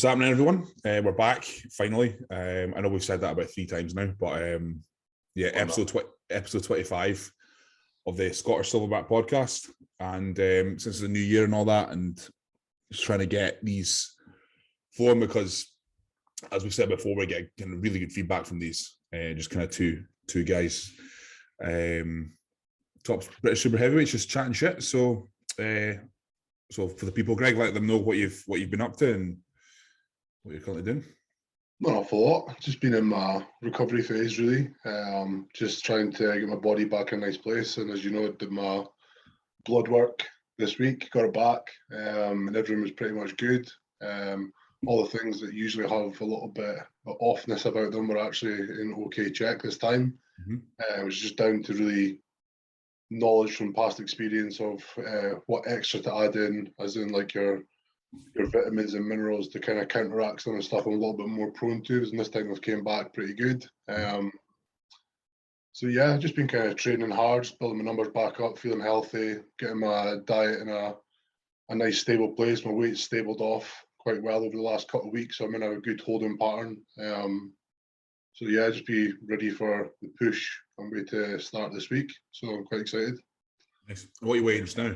What's happening, everyone? We're back finally. I know we've said that about 3 times now, but yeah, episode 25 of the Scottish Silverback podcast. And since it's a new year and all that, and just trying to get these flowing because, as we said before, we get kind of really good feedback from these. Just kind of two guys, top British super heavyweights, just chatting shit. So for the people, Greg, let them know what you've been up to and what you're currently doing. Not an awful lot. Just been in my recovery phase, really. Just trying to get my body back in a nice place. And as you know, I did my blood work this week, got it back, and everything was pretty much good. All the things that usually have a little bit of offness about them were actually in okay check this time. It was just down to really knowledge from past experience of what extra to add in, as in like your vitamins and minerals to kind of counteract some of the stuff I'm a little bit more prone to, and this time I've came back pretty good. So yeah, just been kind of training hard, just building my numbers back up, feeling healthy, getting my diet in a nice stable place. My weight's stabled off quite well over the last couple of weeks, so I'm in a good holding pattern. So yeah, just be ready for the push on way to start this week. So I'm quite excited. Nice. What are you weighing just now?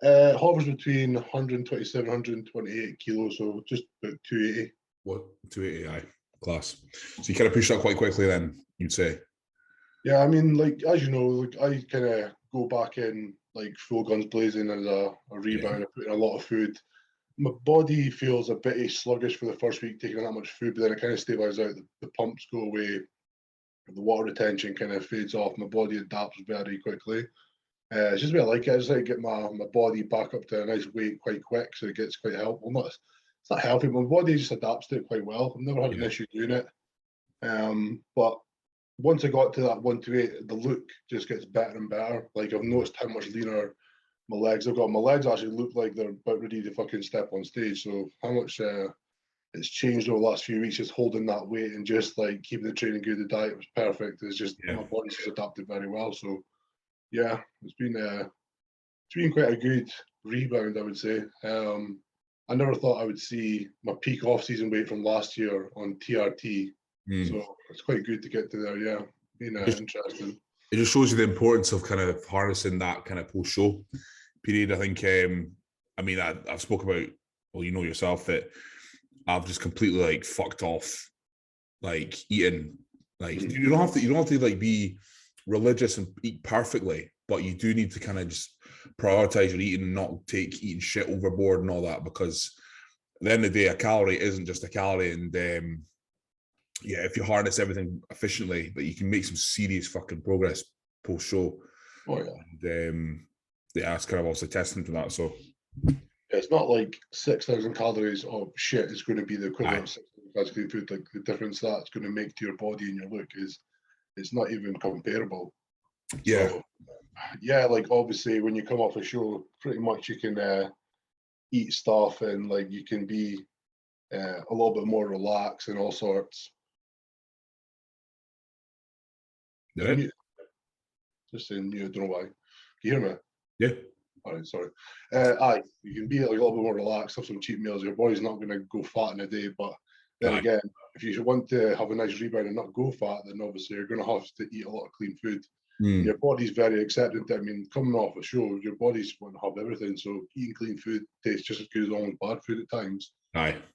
Hovers between 127, 128 kilos, so just about 280. What? 280, aye. Class. So you kind of push that quite quickly then, you'd say? Yeah, I mean, like, as you know, like I kind of go back in like full guns blazing as a rebound. I put in a lot of food. My body feels a bit sluggish for the first week taking that much food, but then it kind of stabilizes out. The pumps go away, the water retention kind of fades off. My body adapts very quickly. It's just the way I like it. I just like to get my body back up to a nice weight quite quick, so it gets quite helpful. It's not healthy, but my body just adapts to it quite well. I've never had an issue doing it. But once I got to that 128, the look just gets better and better. Like, I've noticed how much leaner my legs have got. My legs actually look like they're about ready to fucking step on stage. So how much it's changed over the last few weeks, just holding that weight and just like keeping the training good. The diet was perfect. It's just my body's just adapted very well. So yeah, it's been quite a good rebound, I would say. I never thought I would see my peak off-season weight from last year on TRT. So it's quite good to get to there, yeah. Been interesting. It just shows you the importance of kind of harnessing that kind of post-show period. I think, I mean, I've spoke about, well, you know yourself, that I've just completely like fucked off, like eating. Like you don't have to like be religious and eat perfectly, but you do need to kind of just prioritize your eating and not take eating shit overboard and all that, because at the end of the day, a calorie isn't just a calorie. And yeah, if you harness everything efficiently, but you can make some serious fucking progress post show. Oh yeah. And yeah, it's kind of also a testament to that. So it's not like 6,000 calories of shit is going to be the equivalent of 6,000 calories of food. Like, the difference that's going to make to your body and your look is it's not even comparable. Yeah. So, yeah, like obviously when you come off a show, pretty much you can eat stuff and like you can be a little bit more relaxed and all sorts. Yeah. Just saying, I don't know why. Can you hear me? Yeah. All right, sorry. You can be like a little bit more relaxed, have some cheap meals. Your body's not going to go fat in a day, but then again, if you want to have a nice rebound and not go fat, then obviously you're going to have to eat a lot of clean food. Your body's very acceptant. I mean, coming off a show, your body's going to have everything. So eating clean food tastes just as good as almost bad food at times.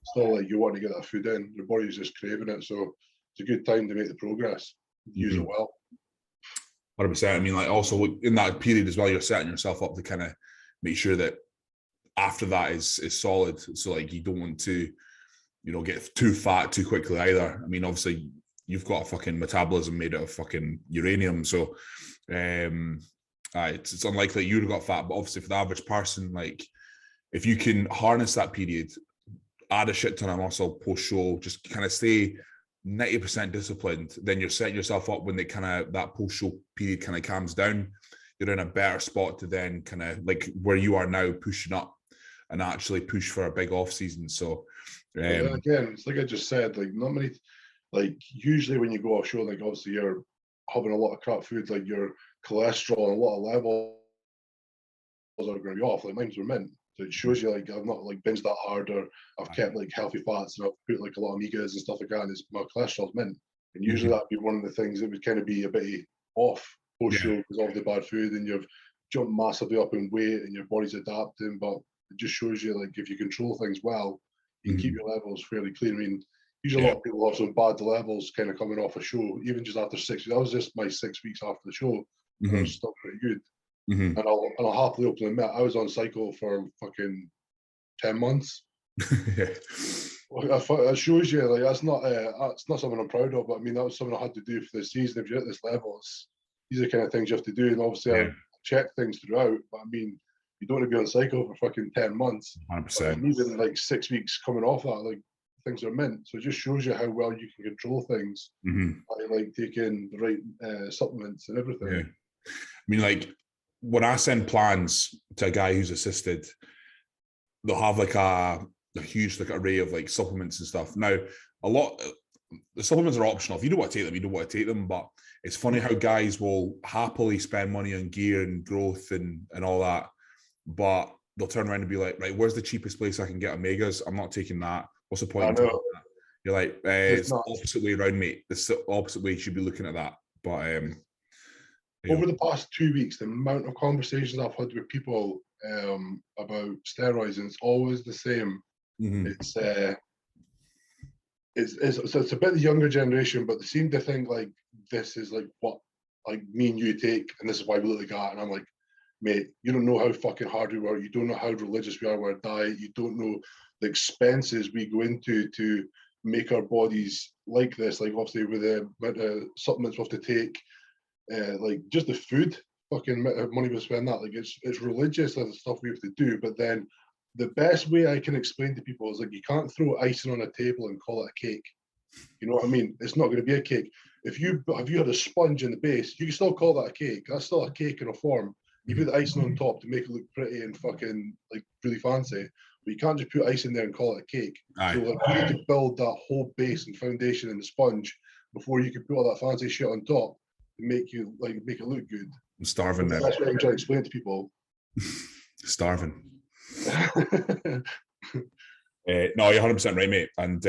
Still, like, you want to get that food in. Your body's just craving it. So it's a good time to make the progress. Use it well. 100%. I mean, like, also in that period as well, you're setting yourself up to kind of make sure that after that is solid. So like, you don't want to, get too fat too quickly either. I mean, obviously you've got a fucking metabolism made out of fucking uranium. So it's unlikely you'd have got fat, but obviously for the average person, like, if you can harness that period, add a shit ton of muscle post show, just kind of stay 90% disciplined, then you're setting yourself up when that post-show period kind of calms down. You're in a better spot to then kind of like where you are now, pushing up and actually push for a big off season. So again, it's like I just said, like, not many, like, usually when you go off show, like, obviously you're having a lot of crap food, like your cholesterol and a lot of levels are going to be off. Like, mine's were mint. So it shows you like I've not like binged that hard, or I've kept like healthy fats, and I've put like a lot of omegas and stuff like that, and my cholesterol's mint. And usually that'd be one of the things that would kind of be a bit off post show because of the bad food, and you've jumped massively up in weight and your body's adapting. But it just shows you like if you control things well, you can keep your levels fairly clean. I mean, usually a lot of people have some bad levels kind of coming off a show, even just after 6 weeks. That was just my 6 weeks after the show, and I was still pretty good. And I'll happily openly admit I was on cycle for fucking 10 months. It shows you like that's not something I'm proud of, but I mean that was something I had to do for the season. If you're at this level, these are the kind of things you have to do, and obviously I check things throughout. But I mean, you don't want to be on cycle for fucking 10 months. 100%. Even like 6 weeks coming off that, like things are mint. So it just shows you how well you can control things by like taking the right supplements and everything. I mean, like when I send plans to a guy who's assisted, they'll have like a huge like array of like supplements and stuff. Now, a lot the supplements are optional. If you don't want to take them, you don't want to take them. But it's funny how guys will happily spend money on gear and growth and all that, but they'll turn around and be like, right, where's the cheapest place I can get omegas? I'm not taking that. What's the point in taking that? You're like, it's the opposite way around, mate. The opposite way you should be looking at that. But over the past 2 weeks, the amount of conversations I've had with people about steroids, and it's always the same. It's a bit the younger generation, but they seem to think like this is like what like me and you take, and this is why we look like that. And I'm like, mate, you don't know how fucking hard we work. You don't know how religious we are with our diet. You don't know the expenses we go into to make our bodies like this. Like obviously with the supplements we have to take, like just the food, fucking money we spend that. Like it's religious and the stuff we have to do. But then the best way I can explain to people is like you can't throw icing on a table and call it a cake. You know what I mean? It's not going to be a cake. If you had a sponge in the base, you can still call that a cake. That's still a cake in a form. You put the icing on top to make it look pretty and fucking like really fancy, but you can't just put ice in there and call it a cake. So like you need to build that whole base and foundation in the sponge before you can put all that fancy shit on top to make it look good. I'm starving now. That's what I'm trying to explain to people. Starving. No, you're 100% right, mate. And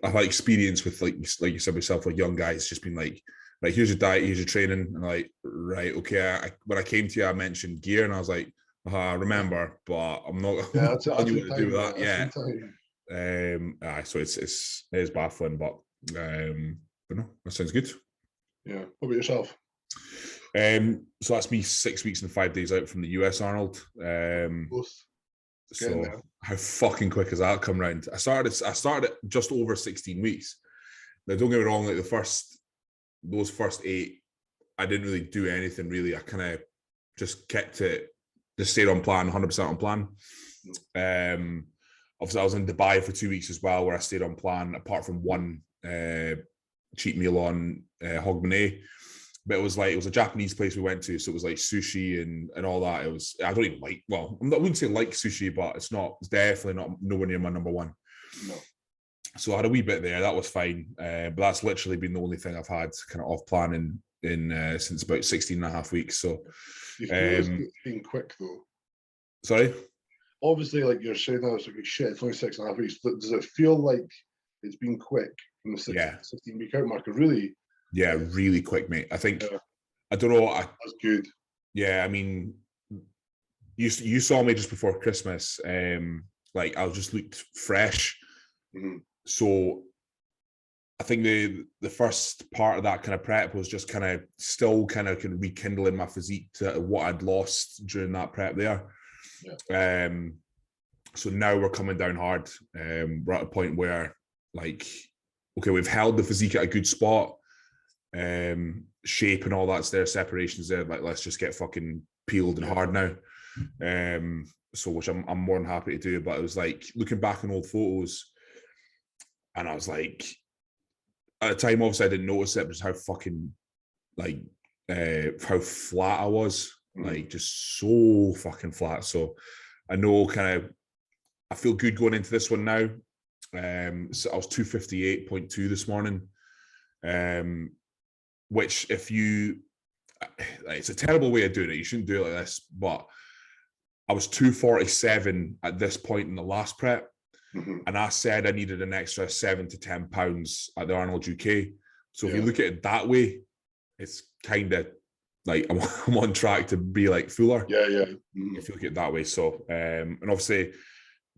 I've had experience with like you said myself, like young guys just being like, right, here's your diet, here's your training, and like, right, okay. When I came to you, I mentioned gear, and I was like, I remember, but I'm not. Yeah, that's what you want to do with that. Yeah. So it is baffling, but no, that sounds good. Yeah. What about yourself? So that's me 6 weeks and 5 days out from the US, Arnold. So how fucking quick has that come round? I started just over 16 weeks. Now, don't get me wrong, like those first 8, I didn't really do anything really. I kind of just kept it, just stayed on plan, 100% on plan. Obviously, I was in Dubai for 2 weeks as well, where I stayed on plan, apart from one cheat meal on Hogmanay. But it was a Japanese place we went to, so it was like sushi and all that. I don't even like, well, I wouldn't say like sushi, but it's definitely not nowhere near my number one. No. So I had a wee bit there. That was fine. But that's literally been the only thing I've had kind of off plan in since about 16 and a half weeks. So you feel it's been quick though? Sorry? Obviously, like you're saying that it's like shit, it's only 6.5 weeks. Does it feel like it's been quick from the 16 week out marker? Really? Yeah, really quick, mate. I think I don't know. That's good. Yeah, I mean, you saw me just before Christmas. Like I just looked fresh. So I think the first part of that kind of prep was just kind of still kind of rekindling my physique to what I'd lost during that prep there. Yeah. So now we're coming down hard. We're at a point where like, okay, we've held the physique at a good spot. Shape and all that's there, separations there. Like, let's just get fucking peeled and hard now. So which I'm more than happy to do. But it was like looking back on old photos, and I was like, at the time, obviously I didn't notice it, just how fucking like how flat I was, like just so fucking flat. So I know I feel good going into this one now. So I was 258.2 this morning. Which if you, it's a terrible way of doing it. You shouldn't do it like this, but I was 247 at this point in the last prep. Mm-hmm. And I said I needed an extra 7 to 10 pounds at the Arnold UK. So if you look at it that way, it's kind of like I'm on track to be like fuller. Yeah. Mm-hmm. If you look at it that way. So, and obviously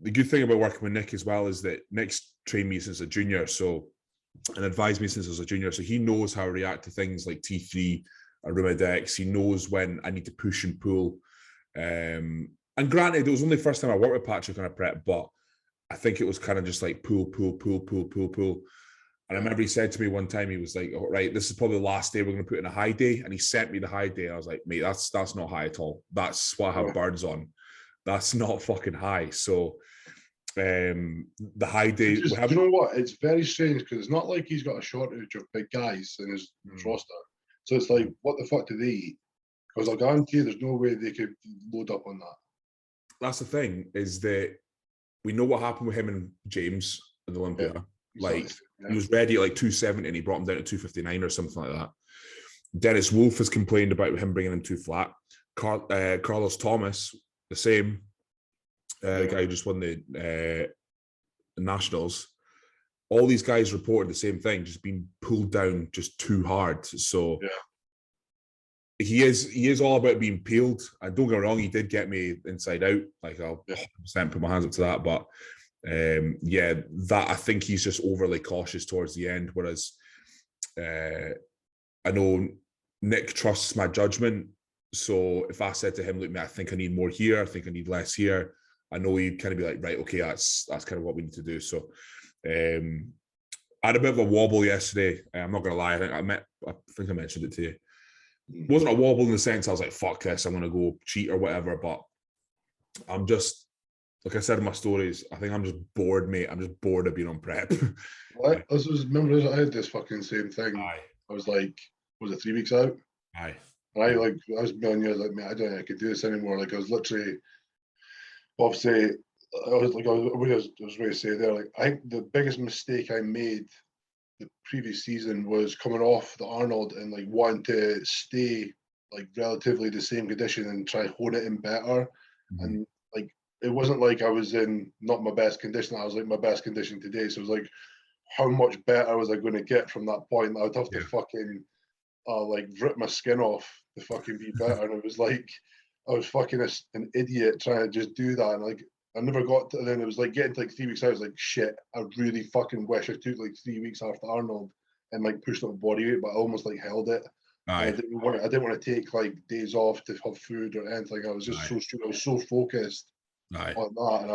the good thing about working with Nick as well is that Nick's trained me since a junior. So, and advised me since I was a junior. So he knows how to react to things like T3 or Rumidex. He knows when I need to push and pull. And granted, it was only the first time I worked with Patrick on a prep, but I think it was kind of just like pull. And I remember he said to me one time, he was like, oh, right, this is probably the last day we're going to put in a high day. And he sent me the high day. I was like, mate, that's not high at all. That's what I have burns on. That's not fucking high. So the high day. You know what? It's very strange because it's not like he's got a shortage of big guys in his roster. So it's like, what the fuck do they eat? Because I'll guarantee you there's no way they could load up on that. That's the thing, is that we know what happened with him and James in the Olympia. Yeah, like, he was ready at like 270 and he brought him down to 259 or something like that. Dennis Wolf has complained about him bringing him too flat. Carlos Thomas, the same. The guy who just won the Nationals. All these guys reported the same thing, just being pulled down just too hard. So he is all about being peeled. And don't get me wrong, he did get me inside out. Like, I'll 100% put my hands up to that. But that I think he's just overly cautious towards the end. Whereas I know Nick trusts my judgment. So if I said to him, look, mate, I think I need more here, I think I need less here, I know he'd kind of be like, right, okay, that's kind of what we need to do. So I had a bit of a wobble yesterday. I'm not gonna lie, I think I mentioned it to you. It wasn't a wobble in the sense I was like, fuck this, I'm gonna go cheat or whatever, but I'm just, like I said in my stories, I think I'm just bored, mate. I'm just bored of being on prep. I remember I had this fucking same thing. Aye. I was like, was it 3 weeks out? Aye. And I was million years like, mate, I don't think I could do this anymore. Like, I was literally, obviously, I was going to say there, like, I think the biggest mistake I made the previous season was coming off the Arnold and like wanting to stay like relatively the same condition and try hone it in better. And like, it wasn't like I was in not my best condition. I was like my best condition today. So it was like, how much better was I going to get from that point? I would have to fucking like rip my skin off to fucking be better. And it was like, I was fucking an idiot trying to just do that. And like, I never got to, and then it was like getting to like 3 weeks out. I was like, shit, I really fucking wish I took like 3 weeks after Arnold and like pushed up body weight, but I almost like held it. I didn't want to take like days off to have food or anything. I was just so stupid. I was so focused on that. And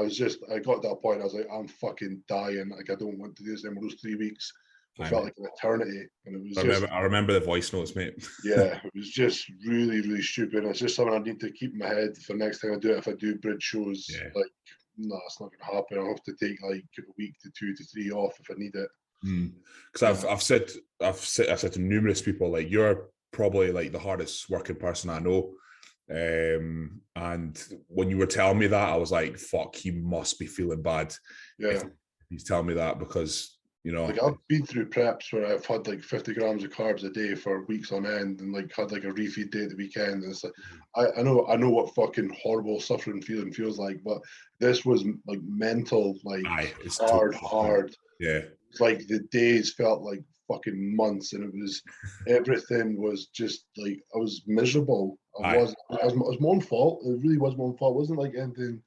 I got to that point, I was like, I'm fucking dying. Like, I don't want to do this anymore. Those 3 weeks, it felt like an eternity. And it was I remember the voice notes, mate. Yeah, it was just really, really stupid. It's just something I need to keep in my head for next time I do it. If I do bridge shows, like, no, it's not going to happen. I'll have to take like a week to 2 to 3 off if I need it. Because I've said to numerous people, like, you're probably like the hardest working person I know. And when you were telling me that, I was like, fuck, he must be feeling bad. If he's telling me that, because, you know, like, I've been through preps where I've had like 50 grams of carbs a day for weeks on end, and like had like a refeed day at the weekend. And it's like, I know what fucking horrible suffering feeling feels like, but this was like mental, like hard. Yeah, it's like the days felt like fucking months, and it was everything was just like, I was miserable. It was my own fault. It really was my own fault. It wasn't like anything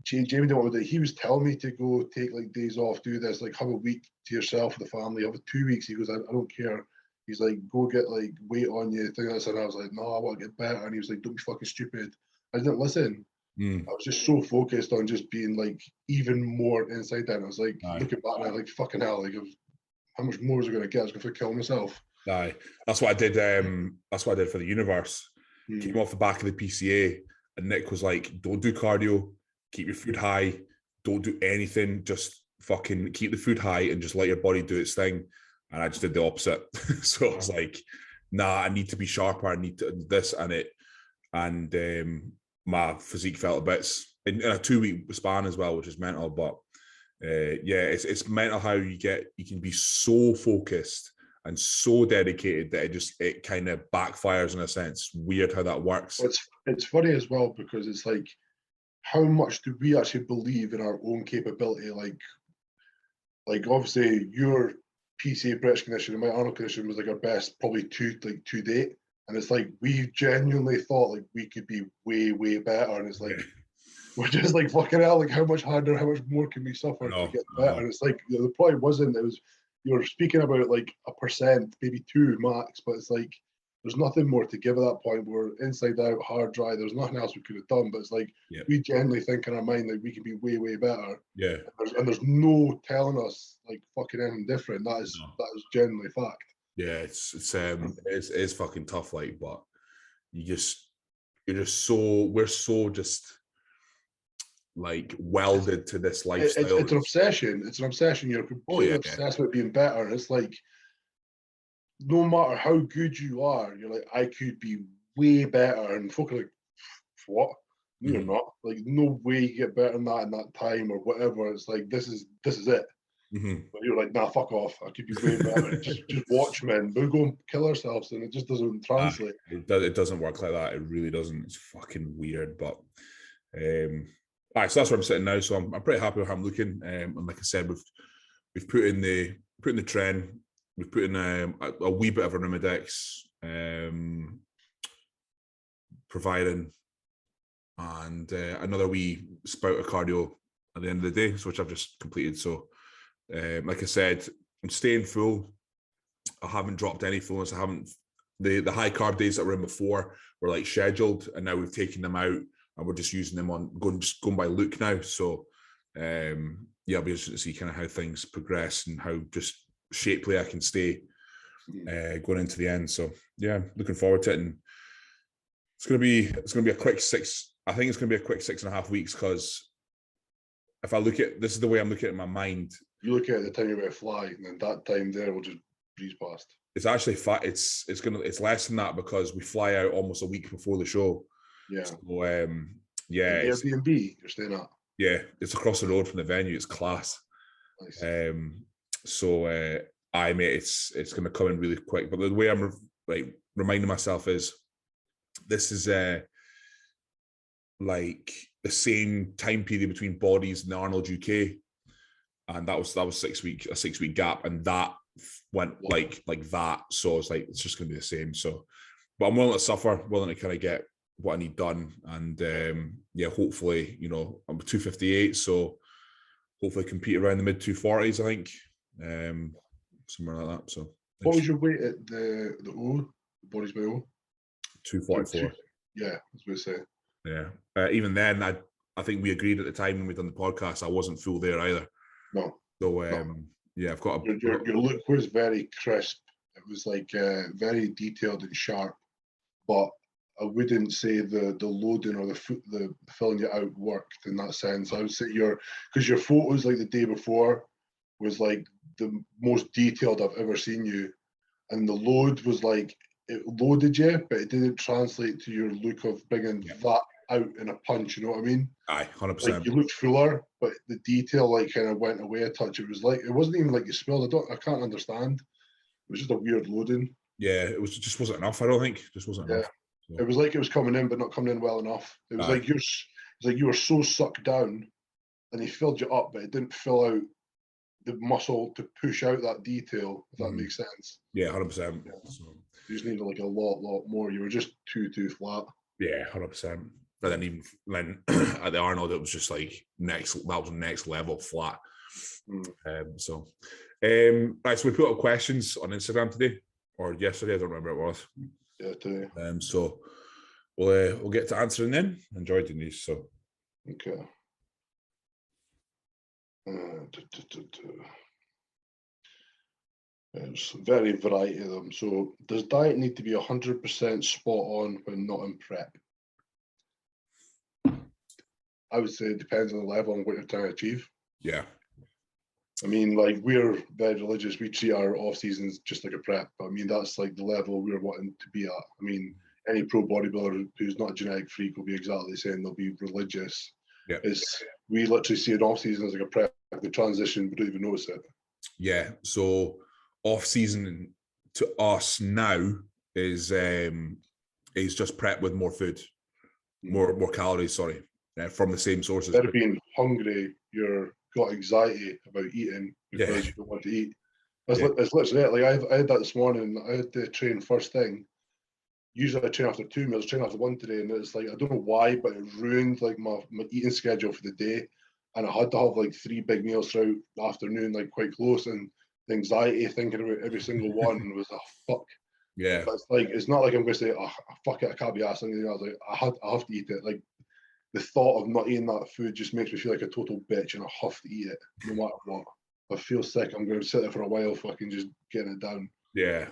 Jamie didn't want to do. He was telling me to go take like days off, do this, like have a week to yourself, the family, have 2 weeks. He goes, I don't care. He's like, go get like weight on you, thing like this. And I was like, no, I want to get better. And he was like, don't be fucking stupid. I didn't listen. I was just so focused on just being like even more inside down. I was like, looking back and I'm like, fucking hell, like, how much more was I going to get? I was going to kill myself. That's what I did. That's what I did for the Universe. Came off the back of the PCA, and Nick was like, don't do cardio. Keep your food high. Don't do anything. Just fucking keep the food high and just let your body do its thing. And I just did the opposite. So I was like, nah, I need to be sharper. I need to do this and it. And my physique fell to bits in a 2 week span as well, which is mental. But it's mental how you can be so focused and so dedicated that it kind of backfires in a sense. Weird how that works. It's funny as well, because it's like, how much do we actually believe in our own capability? Like obviously your PCA British condition and my Arnold condition was like our best probably to date. And it's like we genuinely thought like we could be way better. And it's like we're just like fucking hell, like how much harder, how much more can we suffer to get better? And it's like the point wasn't, it was you're speaking about like 1%, maybe 2 max, but it's like there's nothing more to give at that point. We're inside out, hard dry. There's nothing else we could have done. But it's like we genuinely think in our mind that we can be way better. Yeah. And there's no telling us like fucking anything different. That is genuinely fact. Yeah, it's fucking tough, like, but we're so just like welded to this lifestyle. It's an obsession. It's an obsession. You're completely obsessed with being better. And it's like, no matter how good you are, you're like, I could be way better. And folk are like, what? No, you're not. Like, no way you get better than that in that time or whatever. It's like, this is it. But you're like, nah, fuck off. I could be way better. just watch, men. We'll go and kill ourselves, and it just doesn't translate. It doesn't work like that. It really doesn't. It's fucking weird. But so that's where I'm sitting now. So I'm pretty happy with how I'm looking. And like I said, we've put in the trend. We've put in a wee bit of a Arimidex, providing, and another wee spout of cardio at the end of the day, which I've just completed. So, like I said, I'm staying full. I haven't dropped any fullness. I haven't. The high carb days that were in before were like scheduled, and now we've taken them out, and we're just using them on going by look now. So, I'll be interested to see kind of how things progress and how just shapely I can stay going into the end. So yeah, looking forward to it. And it's gonna be a quick 6. I think it's gonna be a quick 6.5 weeks, because if I look at this is the way I'm looking at it in my mind. You look at the time you're about to fly, and then that time there will just breeze past. It's actually it's less than that, because we fly out almost a week before the show. Yeah. So yeah. Airbnb you're staying at. Yeah, it's across the road from the venue. It's class. Nice. So mate, it's going to come in really quick. But the way I'm like reminding myself is this is like the same time period between Bodies and the Arnold UK, and that was a 6 week gap, and that went like that. So it's like it's just going to be the same. So, but I'm willing to suffer, willing to kind of get what I need done, and hopefully, I'm 258, so hopefully compete around the mid 240s. I think. Somewhere like that. So what was your weight at the Bodies by O? 244. Yeah, I was going to say. Yeah. Even then, I think we agreed at the time when we done the podcast, I wasn't full there either. No. So I've got your look was very crisp. It was like very detailed and sharp, but I wouldn't say the loading or the filling you out worked in that sense. I would say because your photos like the day before was like the most detailed I've ever seen you, and the load was like it loaded you, but it didn't translate to your look of bringing that out in a punch. You know what I mean? Aye, 100%. Like you looked fuller, but the detail like kind of went away a touch. It wasn't even like you spilled. I can't understand. It was just a weird loading. Yeah, it just wasn't enough. I don't think just wasn't enough. So. It was like it was coming in, but not coming in well enough. It was like you were so sucked down, and he filled you up, but it didn't fill out the muscle to push out that detail, if that makes sense. Yeah, 100%. Yeah. So you just needed like a lot more. You were just too flat. Yeah, 100%. And then at the Arnold, it was just like next level flat. Right, so we put up questions on Instagram today, or yesterday, I don't remember what it was. Yeah, today. So we'll get to answering them. Enjoyed doing these. So okay. There's very variety of them. So does diet need to be 100% spot on when not in prep? I would say it depends on the level and what you're trying to achieve. Yeah. I mean, like, we're very religious. We treat our off seasons just like a prep. But I mean, that's like the level we're wanting to be at. I mean, any pro bodybuilder who's not a genetic freak will be exactly the same. They'll be religious. Yeah. We literally see an off season as like a prep. The transition, we don't even notice it. Yeah. So off season to us now is just prep with more food, more calories. Sorry. from the same sources. Instead of being hungry, you're got anxiety about eating because you don't want to eat. It's literally it. Like I had that this morning. I had to train first thing. Usually I train after 2 meals, train after one today, and it's like I don't know why, but it ruined like my eating schedule for the day. And I had to have like 3 big meals throughout the afternoon, like quite close, and the anxiety thinking about every single one was fuck. Yeah. But it's like it's not like I'm gonna say, oh fuck it, I can't be asked anything. I was like, I have to eat it. Like the thought of not eating that food just makes me feel like a total bitch, and I have to eat it no matter what. If I feel sick, I'm gonna sit there for a while, fucking just getting it down. Yeah.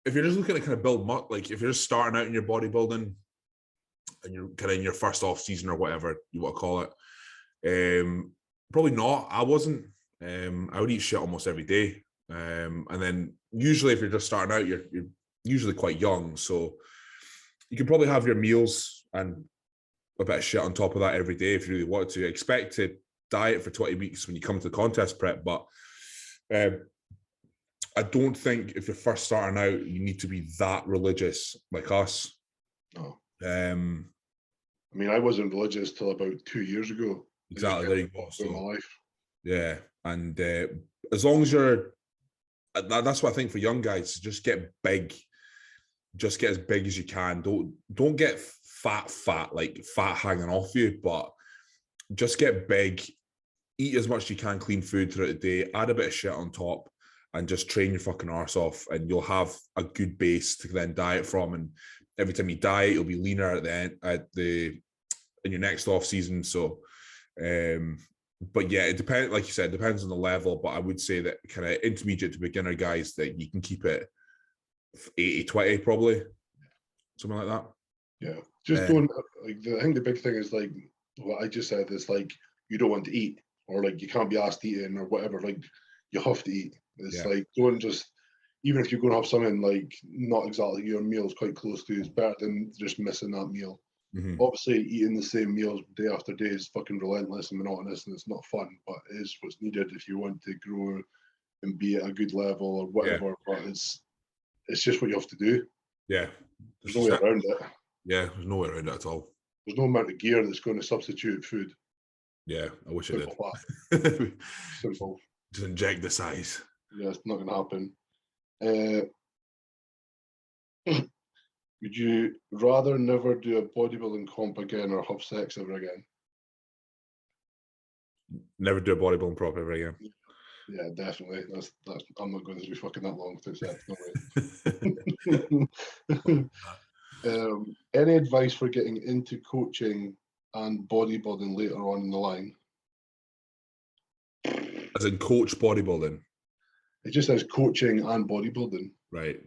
If you're just looking to kind of build like if you're just starting out in your bodybuilding and you're kind of in your first off season or whatever you want to call it, probably not. I wasn't. I would eat shit almost every day. And then usually if you're just starting out, you're usually quite young. So you can probably have your meals and a bit of shit on top of that every day if you really want to. Expect to diet for 20 weeks when you come to contest prep, but I don't think if you're first starting out, you need to be that religious like us. No. I mean, I wasn't religious till about 2 years ago. Exactly. There you go. So, my life. Yeah. And as long as you're, that's what I think for young guys, just get big. Just get as big as you can. Don't get fat, like fat hanging off you, but just get big. Eat as much as you can, clean food throughout the day, add a bit of shit on top, and just train your fucking arse off, and you'll have a good base to then diet from. And every time you diet, you'll be leaner at the end, in your next off season. So, but yeah, it depends. Like you said, it depends on the level. But I would say that kind of intermediate to beginner guys, that you can keep it 80-20 probably, something like that. Yeah, just don't. Like, I think the big thing is like what I just said is like you don't want to eat, or like you can't be asked eating or whatever. Like you have to eat. It's like don't just, even if you're going to have something like not exactly your meal is quite close to, it's better than just missing that meal. Mm-hmm. Obviously, eating the same meals day after day is fucking relentless and monotonous, and it's not fun. But it is what's needed if you want to grow and be at a good level or whatever. Yeah. But it's just what you have to do. Yeah, there's no way around it. Yeah, there's no way around it at all. There's no amount of gear that's going to substitute food. Yeah, I wish it did. Simple. Just inject the size. Yeah, it's not going to happen. Would you rather never do a bodybuilding comp again or have sex ever again? Never do a bodybuilding comp ever again. Yeah, definitely. That's. I'm not going to do fucking that long to sex. No way. Any advice for getting into coaching and bodybuilding later on in the line? As in coach bodybuilding? It just says coaching and bodybuilding. Right.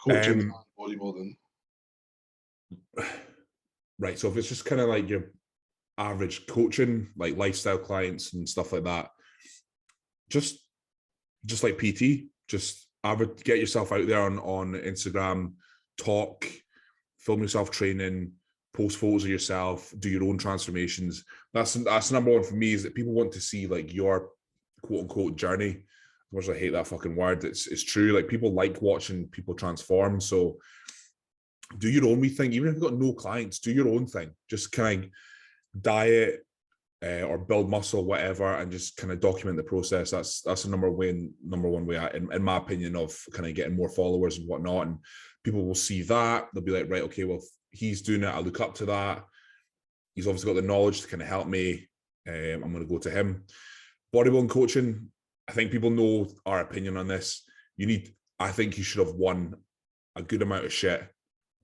Coaching and bodybuilding. Right. So if it's just kind of like your average coaching, like lifestyle clients and stuff like that, just like PT, just get yourself out there on Instagram, talk, film yourself training, post photos of yourself, do your own transformations. That's number one for me, is that people want to see like your quote unquote journey. As much as I hate that fucking word, it's true. Like people like watching people transform. So do your own wee thing. Even if you've got no clients, do your own thing. Just kind of diet or build muscle, whatever, and just kind of document the process. That's the number one way, in my opinion, of kind of getting more followers and whatnot. And people will see that. They'll be like, right, okay, well, he's doing it. I look up to that. He's obviously got the knowledge to kind of help me. I'm going to go to him. Bodybuilding coaching, I think people know our opinion on this. I think you should have won a good amount of shit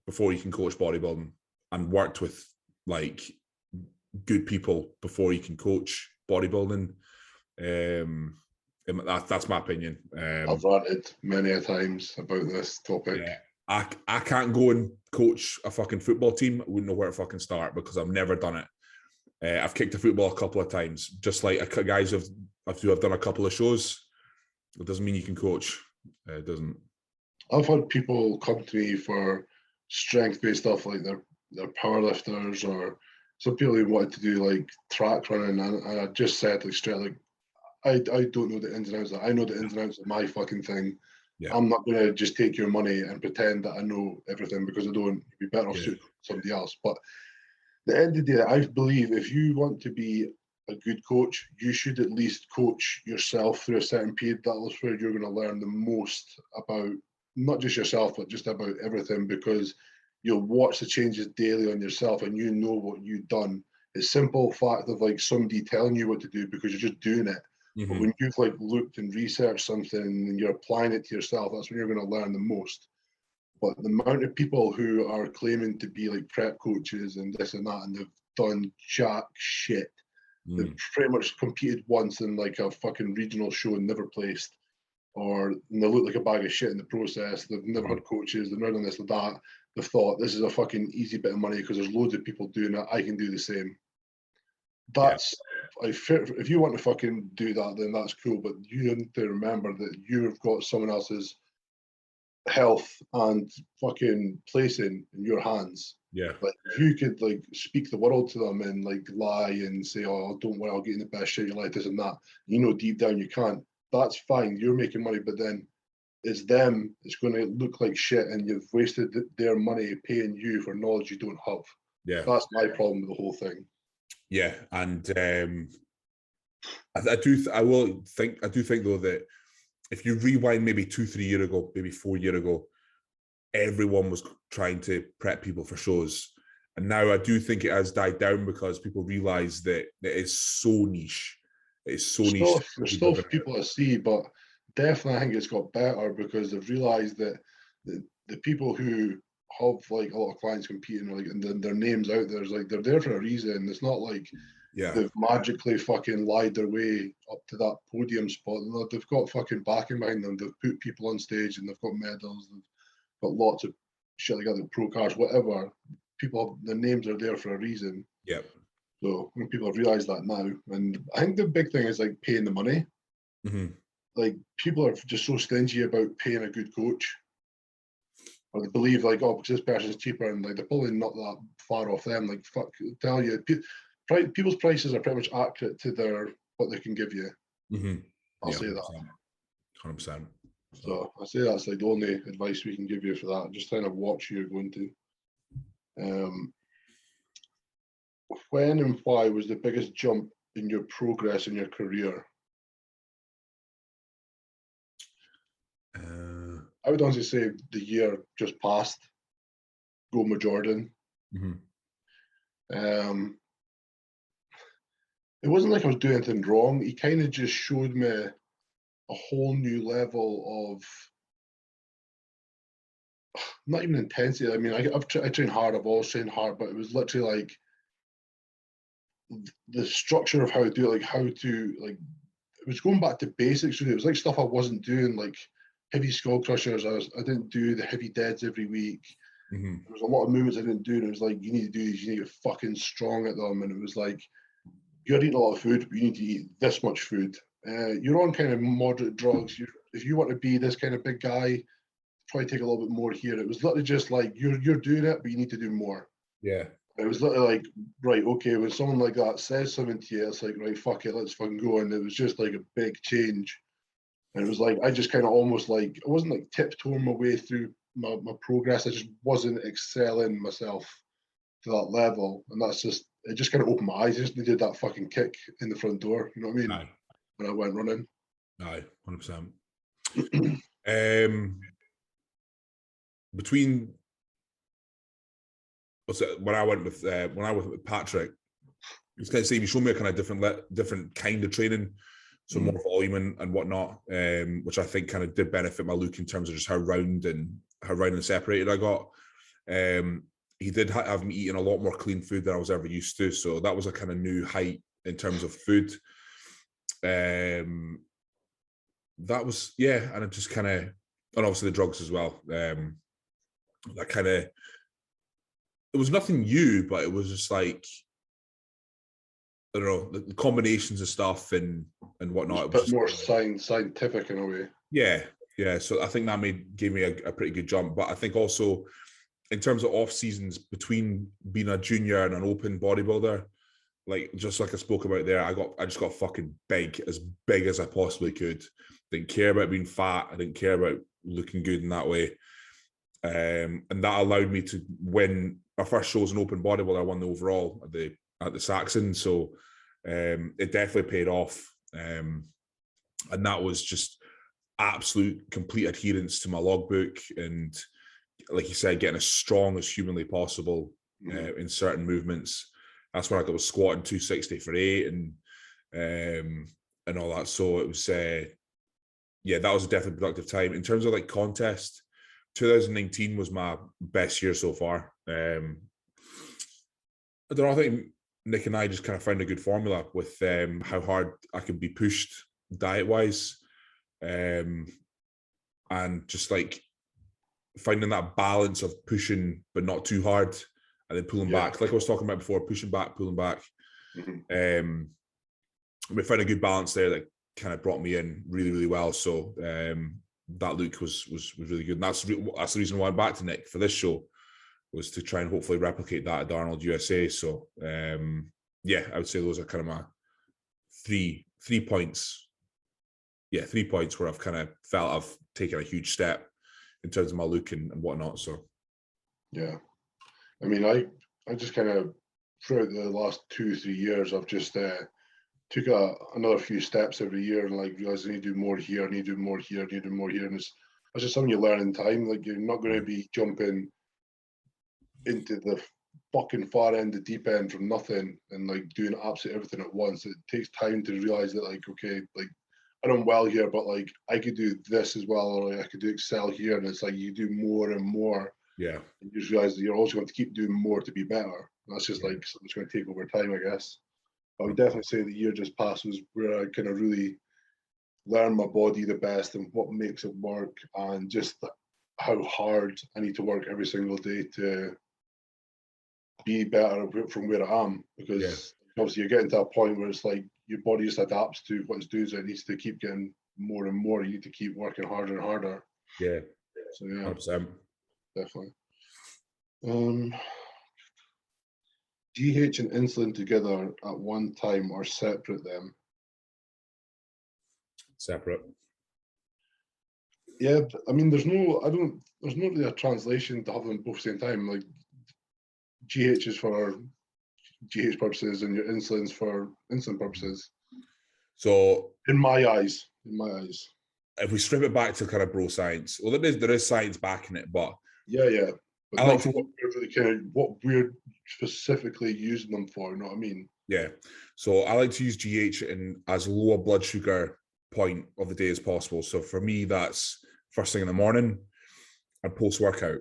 before you can coach bodybuilding, and worked with like good people before you can coach bodybuilding. That's my opinion. I've ranted many a times about this topic. Yeah, I can't go and coach a fucking football team. I wouldn't know where to fucking start because I've never done it. I've kicked a football a couple of times, just like guys who have done a couple of shows. It doesn't mean you can coach. It doesn't. I've had people come to me for strength-based stuff, like they're powerlifters, or some people who wanted to do like track running, and I just said like straight, like I don't know the ins and outs. I know the ins and outs of my fucking thing. I'm not going to just take your money and pretend that I know everything, because I don't. You'd be better off suiting somebody else. But at the end of the day, I believe if you want to be a good coach, you should at least coach yourself through a certain period. That's where you're going to learn the most about not just yourself, but just about everything, because you'll watch the changes daily on yourself and you know what you've done. It's simple fact of like somebody telling you what to do because you're just doing it. But when you've like looked and researched something and you're applying it to yourself, that's when you're going to learn the most. But the amount of people who are claiming to be like prep coaches and this and that, and they've done jack shit. They've pretty much competed once in like a fucking regional show and never placed, or they look like a bag of shit in the process. They've never had coaches. They've never done this or that. They've thought this is a fucking easy bit of money because there's loads of people doing it. I can do the same. That's if you want to fucking do that, then that's cool. But you need to remember that you've got someone else's health and fucking placing in your hands. Yeah. Like if you could like speak the world to them and like lie and say, "Oh, don't worry, I'll get in the best shape of your life," this and that. You know, deep down you can't. That's fine. You're making money, but then it's them. It's going to look like shit, and you've wasted their money paying you for knowledge you don't have. Yeah. That's my problem with the whole thing. Yeah, and I do think though that if you rewind maybe 2-3 years ago, maybe 4 years ago, everyone was trying to prep people for shows, and now I do think it has died down because people realise that it is so niche. It's so niche. There's still people to see, but definitely I think it's got better because they've realised that the people who have like a lot of clients competing, like, and their names out there, is like they're there for a reason. It's not like they've magically fucking lied their way up to that podium spot. They've got fucking backing behind them. They've put people on stage and they've got medals. They've got lots of shit like that, pro cars, whatever. People, their names are there for a reason. Yeah. So when people have realised that now, and I think the big thing is like paying the money. Like people are just so stingy about paying a good coach. Or they believe like, oh, because this person's cheaper, and like they're probably not that far off them. Like, fuck, tell you, people's prices are pretty much accurate to what they can give you. I'll say that. 100%. So I say that's like the only advice we can give you for that. Just kind of watch who you're going to. When and why was the biggest jump in your progress in your career? I would honestly say the year just passed. Goma Jordan. It wasn't like I was doing anything wrong. He kind of just showed me a whole new level of not even intensity. I mean, I trained hard. I've always trained hard, but it was literally like the structure of how to do it, like how to like. It was going back to basics. Really. It was like stuff I wasn't doing, like heavy skull crushers. I didn't do the heavy deads every week. There was a lot of movements I didn't do, and it was like, you need to do these, you need to get fucking strong at them. And it was like, you're eating a lot of food, but you need to eat this much food. You're on kind of moderate drugs. If you want to be this kind of big guy, probably take a little bit more here. It was literally just like, you're doing it, but you need to do more. Yeah. It was literally like, right, okay, when someone like that says something to you, it's like, right, fuck it, let's fucking go. And it was just like a big change. And it was like, I just kind of almost like, I wasn't like tiptoeing my way through my progress. I just wasn't excelling myself to that level. And that's just, it just kind of opened my eyes. I just needed that fucking kick in the front door. You know what I mean? Aye. When I went running. Aye, 100%. Between when I went with Patrick, it's kind of saying you showed me a kind of different kind of training, so more volume and whatnot, which I think kind of did benefit my look in terms of just how round and separated I got. He did have me eating a lot more clean food than I was ever used to, so that was a kind of new height in terms of food. That was and it just kind of, and obviously the drugs as well. That kind of, it was nothing new, but it was just like, I don't know, the combinations of stuff and whatnot. A bit more scientific in a way. Yeah. So I think that gave me a pretty good jump. But I think also in terms of off seasons between being a junior and an open bodybuilder, like just like I spoke about there, I just got fucking big as I possibly could. Didn't care about being fat. I didn't care about looking good in that way. And that allowed me to win my first show as an open bodybuilder. I won the overall at the Saxon, so it definitely paid off. And that was just absolute complete adherence to my logbook, and like you said, getting as strong as humanly possible in certain movements. That's when I was squatting 260 for 8 and all that. So it was yeah, that was a definitely productive time. In terms of like contest, 2019 was my best year so far. I don't know, I think Nick and I just kind of found a good formula with how hard I could be pushed diet-wise, and just like finding that balance of pushing but not too hard and then pulling back. Like I was talking about before, pushing back, pulling back. We found a good balance there that kind of brought me in really, really well. So that look was really good. And that's the reason why I'm back to Nick for this show, was to try and hopefully replicate that at Arnold USA. So yeah, I would say those are kind of my three points. Yeah, 3 points where I've kind of felt I've taken a huge step in terms of my look and whatnot. So yeah, I mean, I just kind of throughout the last 2-3 years, I've just took another few steps every year and like realized I need to do more here, I need to do more here, I need to do more here, and it's just something you learn in time. Like, you're not going to be jumping into the fucking far end, the deep end from nothing and like doing absolutely everything at once. It takes time to realize that, like, okay, like I done well here, but like I could do this as well, or like, I could do excel here. And it's like you do more and more. yeah, And you just realize that you're also going to keep doing more to be better. And that's just like something that's going to take over time, I guess. I would definitely say the year just past was where I kind of really learned my body the best and what makes it work, and just how hard I need to work every single day to be better from where I am. Because obviously you're getting to a point where it's like your body just adapts to what it's doing, so it needs to keep getting more and more. You need to keep working harder and harder. Yeah. So yeah, 100%. definitely. GH and insulin together at one time or separate them? Separate. Yeah, I mean, there's not really a translation to have them both at the same time. Like, GH is for GH purposes and your insulin's for insulin purposes. So in my eyes, if we strip it back to kind of bro science, well, there is science backing it, but yeah, but I not like for what we're really kind of what we're specifically using them for. You know what I mean? Yeah. So I like to use GH in as low a blood sugar point of the day as possible. So for me, that's first thing in the morning and post workout.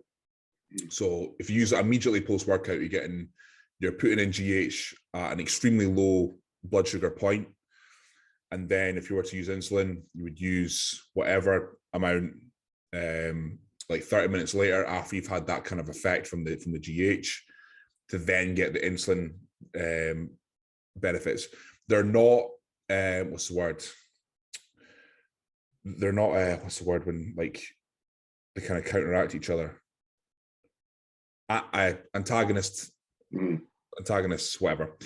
So if you use it immediately post workout, you're putting in GH at an extremely low blood sugar point. And then if you were to use insulin, you would use whatever amount, like 30 minutes later after you've had that kind of effect from the GH, to then get the insulin benefits. They're not what's the word? They're not what's the word when like they kind of counteract each other? Antagonists, whatever.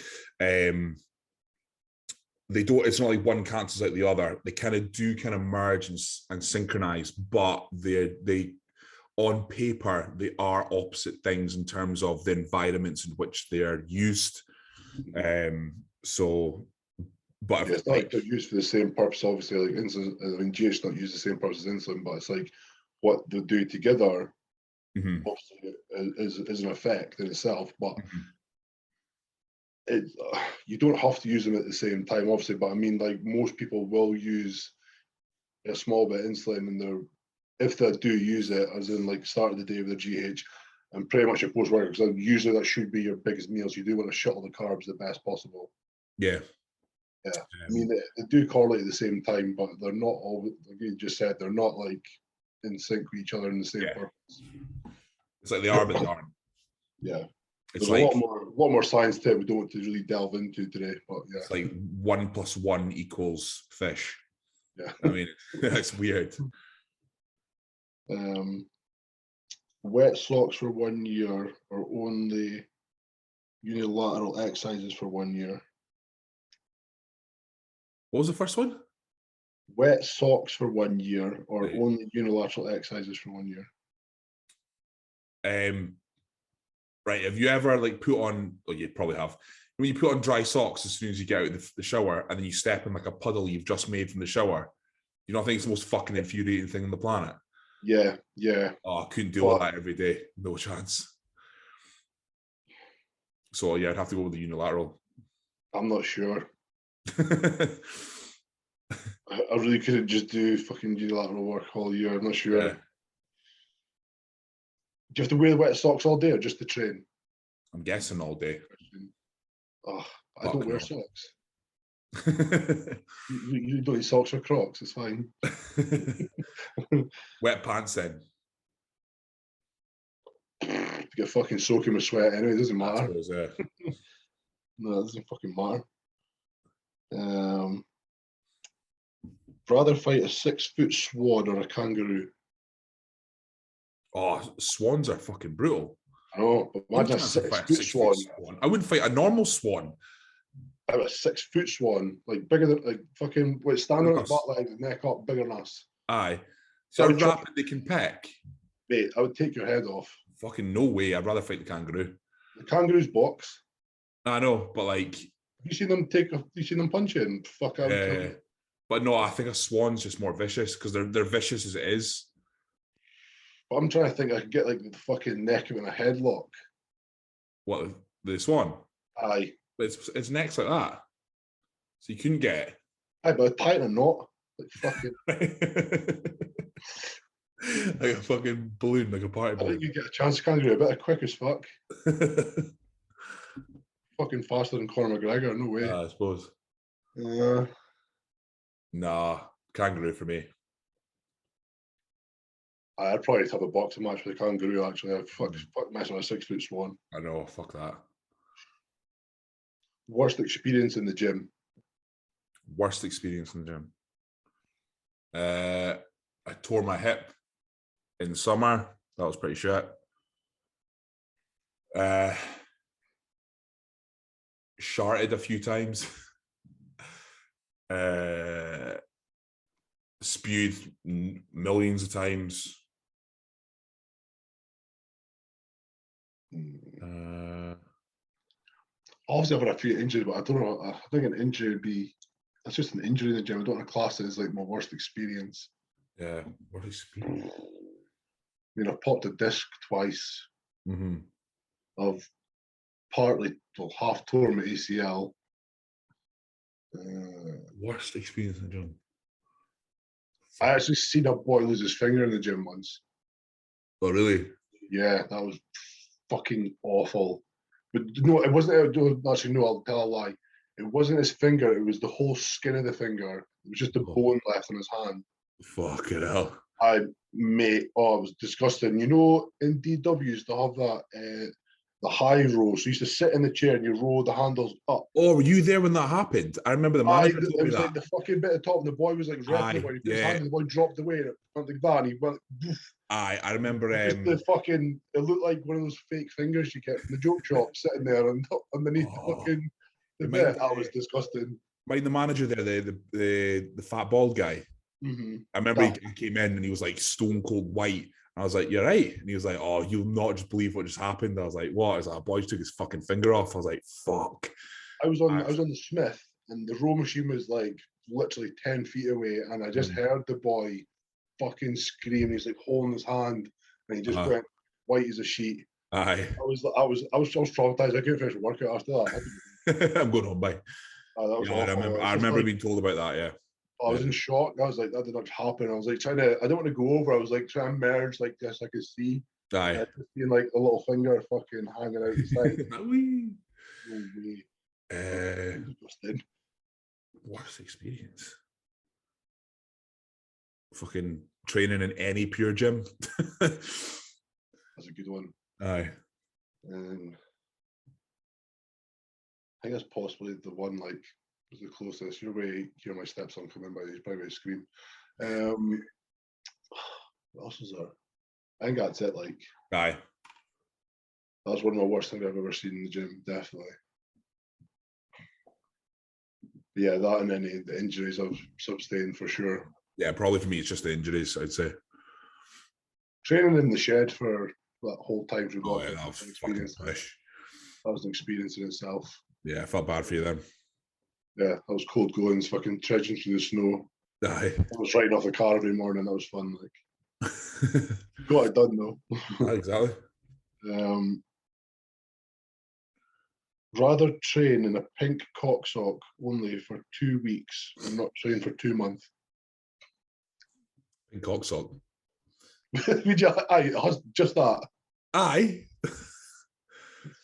They don't. It's not like one cancels out the other. They kind of do kind of merge and synchronize, but they on paper they are opposite things in terms of the environments in which they are used. So, but it's not like they're used for the same purpose. Obviously, like insulin, I mean, GH not used the same purpose as insulin, but it's like what they do together. Obviously, is an effect in itself, but you don't have to use them at the same time, obviously. But I mean, like, most people will use a small bit of insulin, and if they do use it, as in like start of the day with a GH, and pretty much your post workout, because usually that should be your biggest meals. You do want to shuttle the carbs the best possible. Yeah. I mean, they do correlate at the same time, but they're not all, like you just said, they're not like in sync with each other in the same purpose. It's like they are, but they aren't. Yeah. It's There's like a lot more science to it we don't want to really delve into today, but yeah. It's like 1 + 1 = fish. Yeah. I mean, that's weird. Wet socks for 1 year or only unilateral exercises for 1 year? What was the first one? Wet socks for 1 year or Right. only unilateral exercises for 1 year? Right. Have you ever like put on? Oh, you probably have. When you put on dry socks as soon as you get out of the shower, and then you step in like a puddle you've just made from the shower. You don't think it's the most fucking infuriating thing on the planet? Yeah, yeah. Oh, I couldn't deal But with that every day. No chance. So yeah, I'd have to go with the unilateral. I'm not sure. I really couldn't just do fucking unilateral work all year. I'm not sure. Yeah, Do you have to wear the wet socks all day or just to train? I'm guessing all day. Oh, I Fuck don't wear no. socks. You don't need socks or Crocs. It's fine. Wet pants then. You get fucking soaking with sweat anyway. It doesn't I matter. suppose, yeah. No, it doesn't fucking matter. Rather fight a 6-foot swan or a kangaroo. Oh, swans are fucking brutal. I know, but No imagine a chance I'd fight a 6-foot 6 foot swan. swan. I wouldn't fight a normal swan. I have a 6-foot swan, like bigger than like fucking wait, standing on its Us. butt legs, neck up, bigger than us. Aye. So I how would try- rapid they can peck? Mate, I would take your head off. Fucking no way. I'd rather fight the kangaroo. The kangaroo's box. I know, but like, You seen them take? You seen them punch in? Fuck, I would kill you. but no, I think a swan's just more vicious because they're vicious as it is. But I'm trying to think. I could get like the fucking neck of in a headlock. What, the swan? Aye, But its neck's like that, so you couldn't get it. aye, but I'd tie it in a knot. Like fucking. Like a fucking balloon, like a party I think balloon. you get a chance. Kangaroo, a bit of quick as fuck. Fucking faster than Conor McGregor. No way. I suppose. Uh, Nah, kangaroo for me. I'd probably have a boxing match with a kangaroo. Actually, I'd fuck messing with a 6-foot swan. I know, fuck that. Worst experience in the gym. Worst experience in the gym. I tore my hip in the summer. That was pretty shit. Sharted a few times. Spewed millions of times. Obviously, I've had a few injuries, but I don't know. I think an injury would be that's just an injury in the gym. I don't want to class it as like my worst experience. Yeah, worst experience. I mean, I've popped a disc twice. Mm-hmm. I've half torn my ACL. Worst experience in the gym. I actually seen a boy lose his finger in the gym once. Oh, really? Yeah, that was fucking awful. But no, it wasn't. Actually, no, I'll tell a lie. It wasn't his finger. It was the whole skin of the finger. It was just the bone left on his hand. Fucking hell. Mate, it was disgusting. You know, in DW used to have that the high row. So you used to sit in the chair and you roll the handles up. Oh, were you there when that happened? I remember the manager told it me was that. like the fucking bit of top, and the boy was like ripping the boy. He put his hand, and the boy dropped away, and it went like that, and he went. Poof. Aye, I remember. The fucking, it looked like one of those fake fingers you get from the joke shop, sitting there and underneath the fucking the bit. That was disgusting. Mind the manager there, the fat bald guy. Mm-hmm. I remember he came in and he was like stone cold white. I was like, "You're right," and he was like, "Oh, you'll not just believe what just happened." I was like, "What?" I was like, "A boy took his fucking finger off." I was like, "Fuck." I was on the Smith, and the row machine was like literally 10 feet away, and I just heard the boy fucking scream. He's like holding his hand, and he just went white as a sheet. Aye. I was traumatized. I couldn't finish workout after that. I'm going home by. That was awful. I remember being told about that. Yeah. I was in shock. I was like, that did not happen. I was like I didn't want to go over. I was like trying to merge like this. I could see. Aye. Just seeing like a little finger fucking hanging out the side. No way. Worst experience. Fucking training in any pure gym. That's a good one. Aye. I think that's possibly the one like was the closest. Your way, hear my stepson coming by, he's probably scream. What else is there? I think that's it. Like, aye. That's one of the worst things I've ever seen in the gym, definitely. Yeah, that and any the injuries I've sustained for sure. Yeah, probably for me, it's just the injuries, I'd say. Training in the shed for that whole time through Oh, yeah, lockdown that was was an fucking experience. push. That was an experience in itself. Yeah, I felt bad for you then. Yeah, that was cold goings, fucking trudging through the snow. Aye. I was riding off the car every morning. That was fun. Like, got it done though. Exactly. Rather train in a pink cock sock only for 2 weeks and not train for 2 months. In cocksock. Would you? Aye, just that. Aye.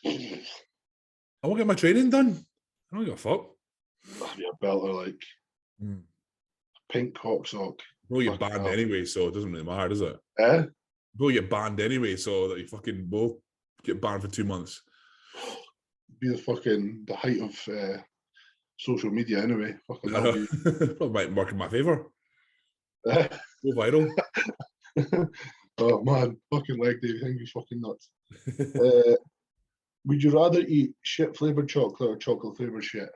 I won't get my training done. I don't give a fuck. That'd be a belter, like pink cock sock. Well, you're banned anyway, so it doesn't really matter, does it? Eh? Well, you're banned anyway, so that you fucking both get banned for 2 months. Be the height of social media anyway. Fucking that'll be. Probably might work in my favour. Go viral. Oh man, fucking leg day, I think he's fucking nuts. Would you rather eat shit flavored chocolate or chocolate flavored shit?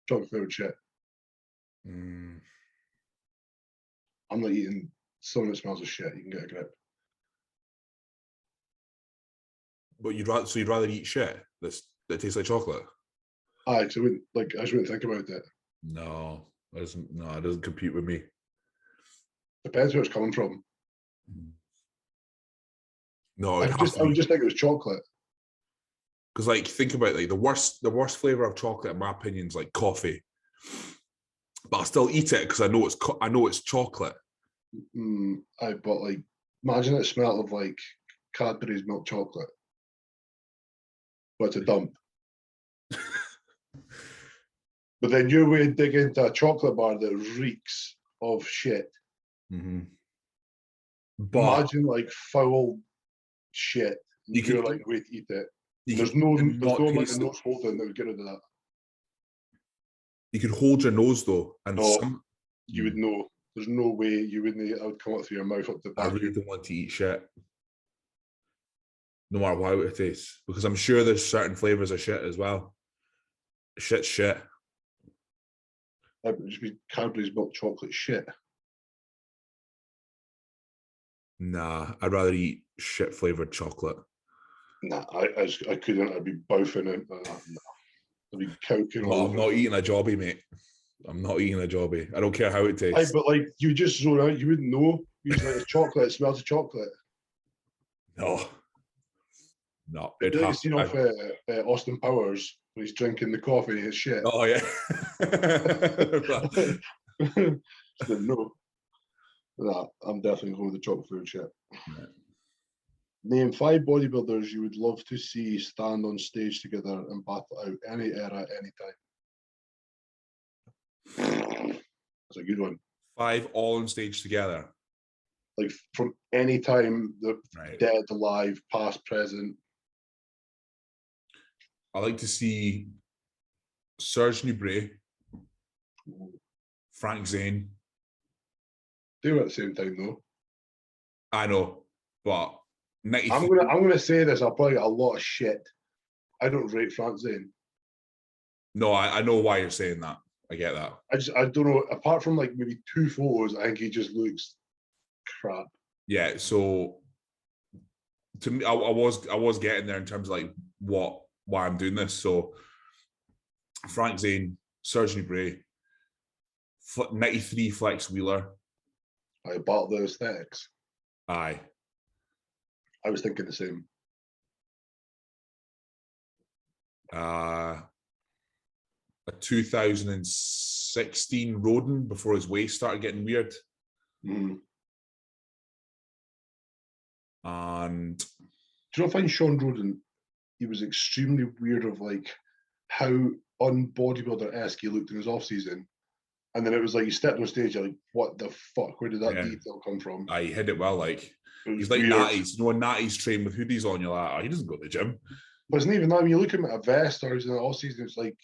Chocolate flavored shit. I'm not eating something that smells of shit. You can get a grip. But you'd rather eat shit that tastes like chocolate? Aye, because I just wouldn't think about it. No, it doesn't compute with me. Depends where it's coming from. No, I would just think it was chocolate. Because, like, think about like the worst flavor of chocolate, in my opinion, is like coffee. But I still eat it because I know it's chocolate. But like, imagine it smelled of like Cadbury's milk chocolate. What's a dump? But then you would dig into a chocolate bar that reeks of shit. But imagine like foul shit. You're like, wait, eat it. There's no amount of nose holding that would get rid of that. You could hold your nose though, and you would know. There's no way you wouldn't. I would come up through your mouth up the back. I really don't want to eat shit, no matter how it tastes, because I'm sure there's certain flavors of shit as well. Shit's shit. That would just be Cadbury's milk chocolate shit. Nah, I'd rather eat shit flavored chocolate. Nah, I couldn't. I'd be boufing it. Nah. I'd be coking all over. I'm not eating a jobby, mate. I'm not eating a jobby. I don't care how it tastes. But like, you just zone out. You wouldn't know. You're just like, it's chocolate. It smells of chocolate. No. It's like a scene off Austin Powers when he's drinking the coffee and his shit. Oh yeah. No. Nah, I'm definitely going with the chocolate food shit. Yeah. Name 5 bodybuilders you would love to see stand on stage together and battle out any era, anytime. That's a good one. 5 all on stage together. Like from any time, the dead, alive, past, present. I like to see Serge Nubret, Frank Zane. They were at the same time though. I know, but I'm gonna say this. I'll probably get a lot of shit. I don't rate Frank Zane. No, I know why you're saying that. I get that. I don't know. Apart from like maybe 2 photos, I think he just looks crap. Yeah. So to me, I was getting there in terms of like why I'm doing this. So Frank Zane, Serge Nubret, 93 Flex Wheeler. I bought the aesthetics. Aye. I was thinking the same. A 2016 Roden before his waist started getting weird. And do you not find Sean Roden? He was extremely weird of like how un-bodybuilder-esque he looked in his off-season. And then it was like, you stepped on stage, you're like, what the fuck? Where did that detail come from? He hit it well. Like, he's like weird. Natty's. You know, when Natty's trained with hoodies on, you're like, he doesn't go to the gym. But it's not even that. When you look at him at a vest or he's in the off-season, it's like,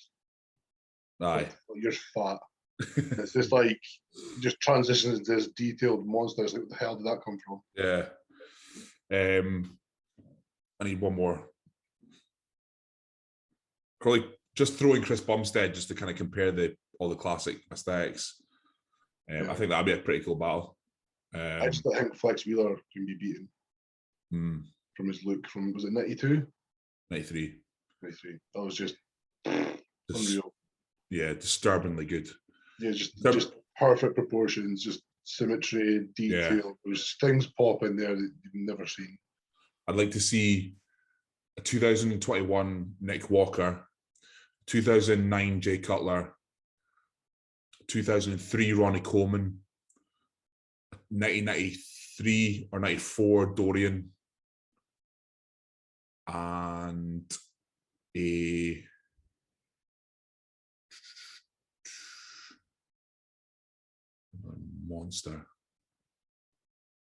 you're fat. It's just like, just transitions into this detailed monster. It's like, what the hell did that come from? Yeah. I need one more. Probably just throwing Chris Bumstead just to kind of compare all the classic aesthetics. I think that'd be a pretty cool battle. I just think Flex Wheeler can be beaten from his look. From, was it 92? 93. 93. That was just unreal. Yeah, disturbingly good. Yeah, just perfect proportions, just symmetry, detail. Yeah. There's things pop in there that you've never seen. I'd like to see a 2021 Nick Walker, 2009 Jay Cutler, 2003 Ronnie Coleman, 1993 or 94 Dorian, and a monster.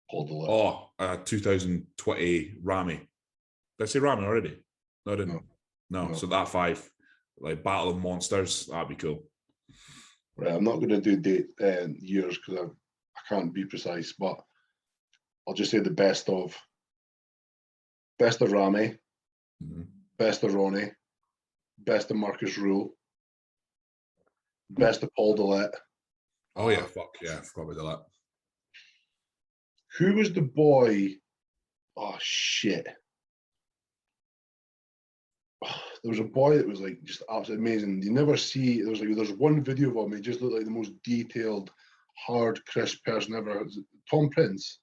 2020 Rami. Did I say Rami already? No, I didn't. No. So that 5, like Battle of Monsters, that'd be cool. Right, I'm not going to do date years because I can't be precise, but I'll just say the best of Rami, best of Ronnie, best of Marcus Rule, best of Paul Dillette. Oh yeah, fuck yeah, I forgot about that. Who was the boy? Oh shit. There was a boy that was like just absolutely amazing. You never see, there's one video of him, he just looked like the most detailed, hard, crisp person ever. Tom Prince.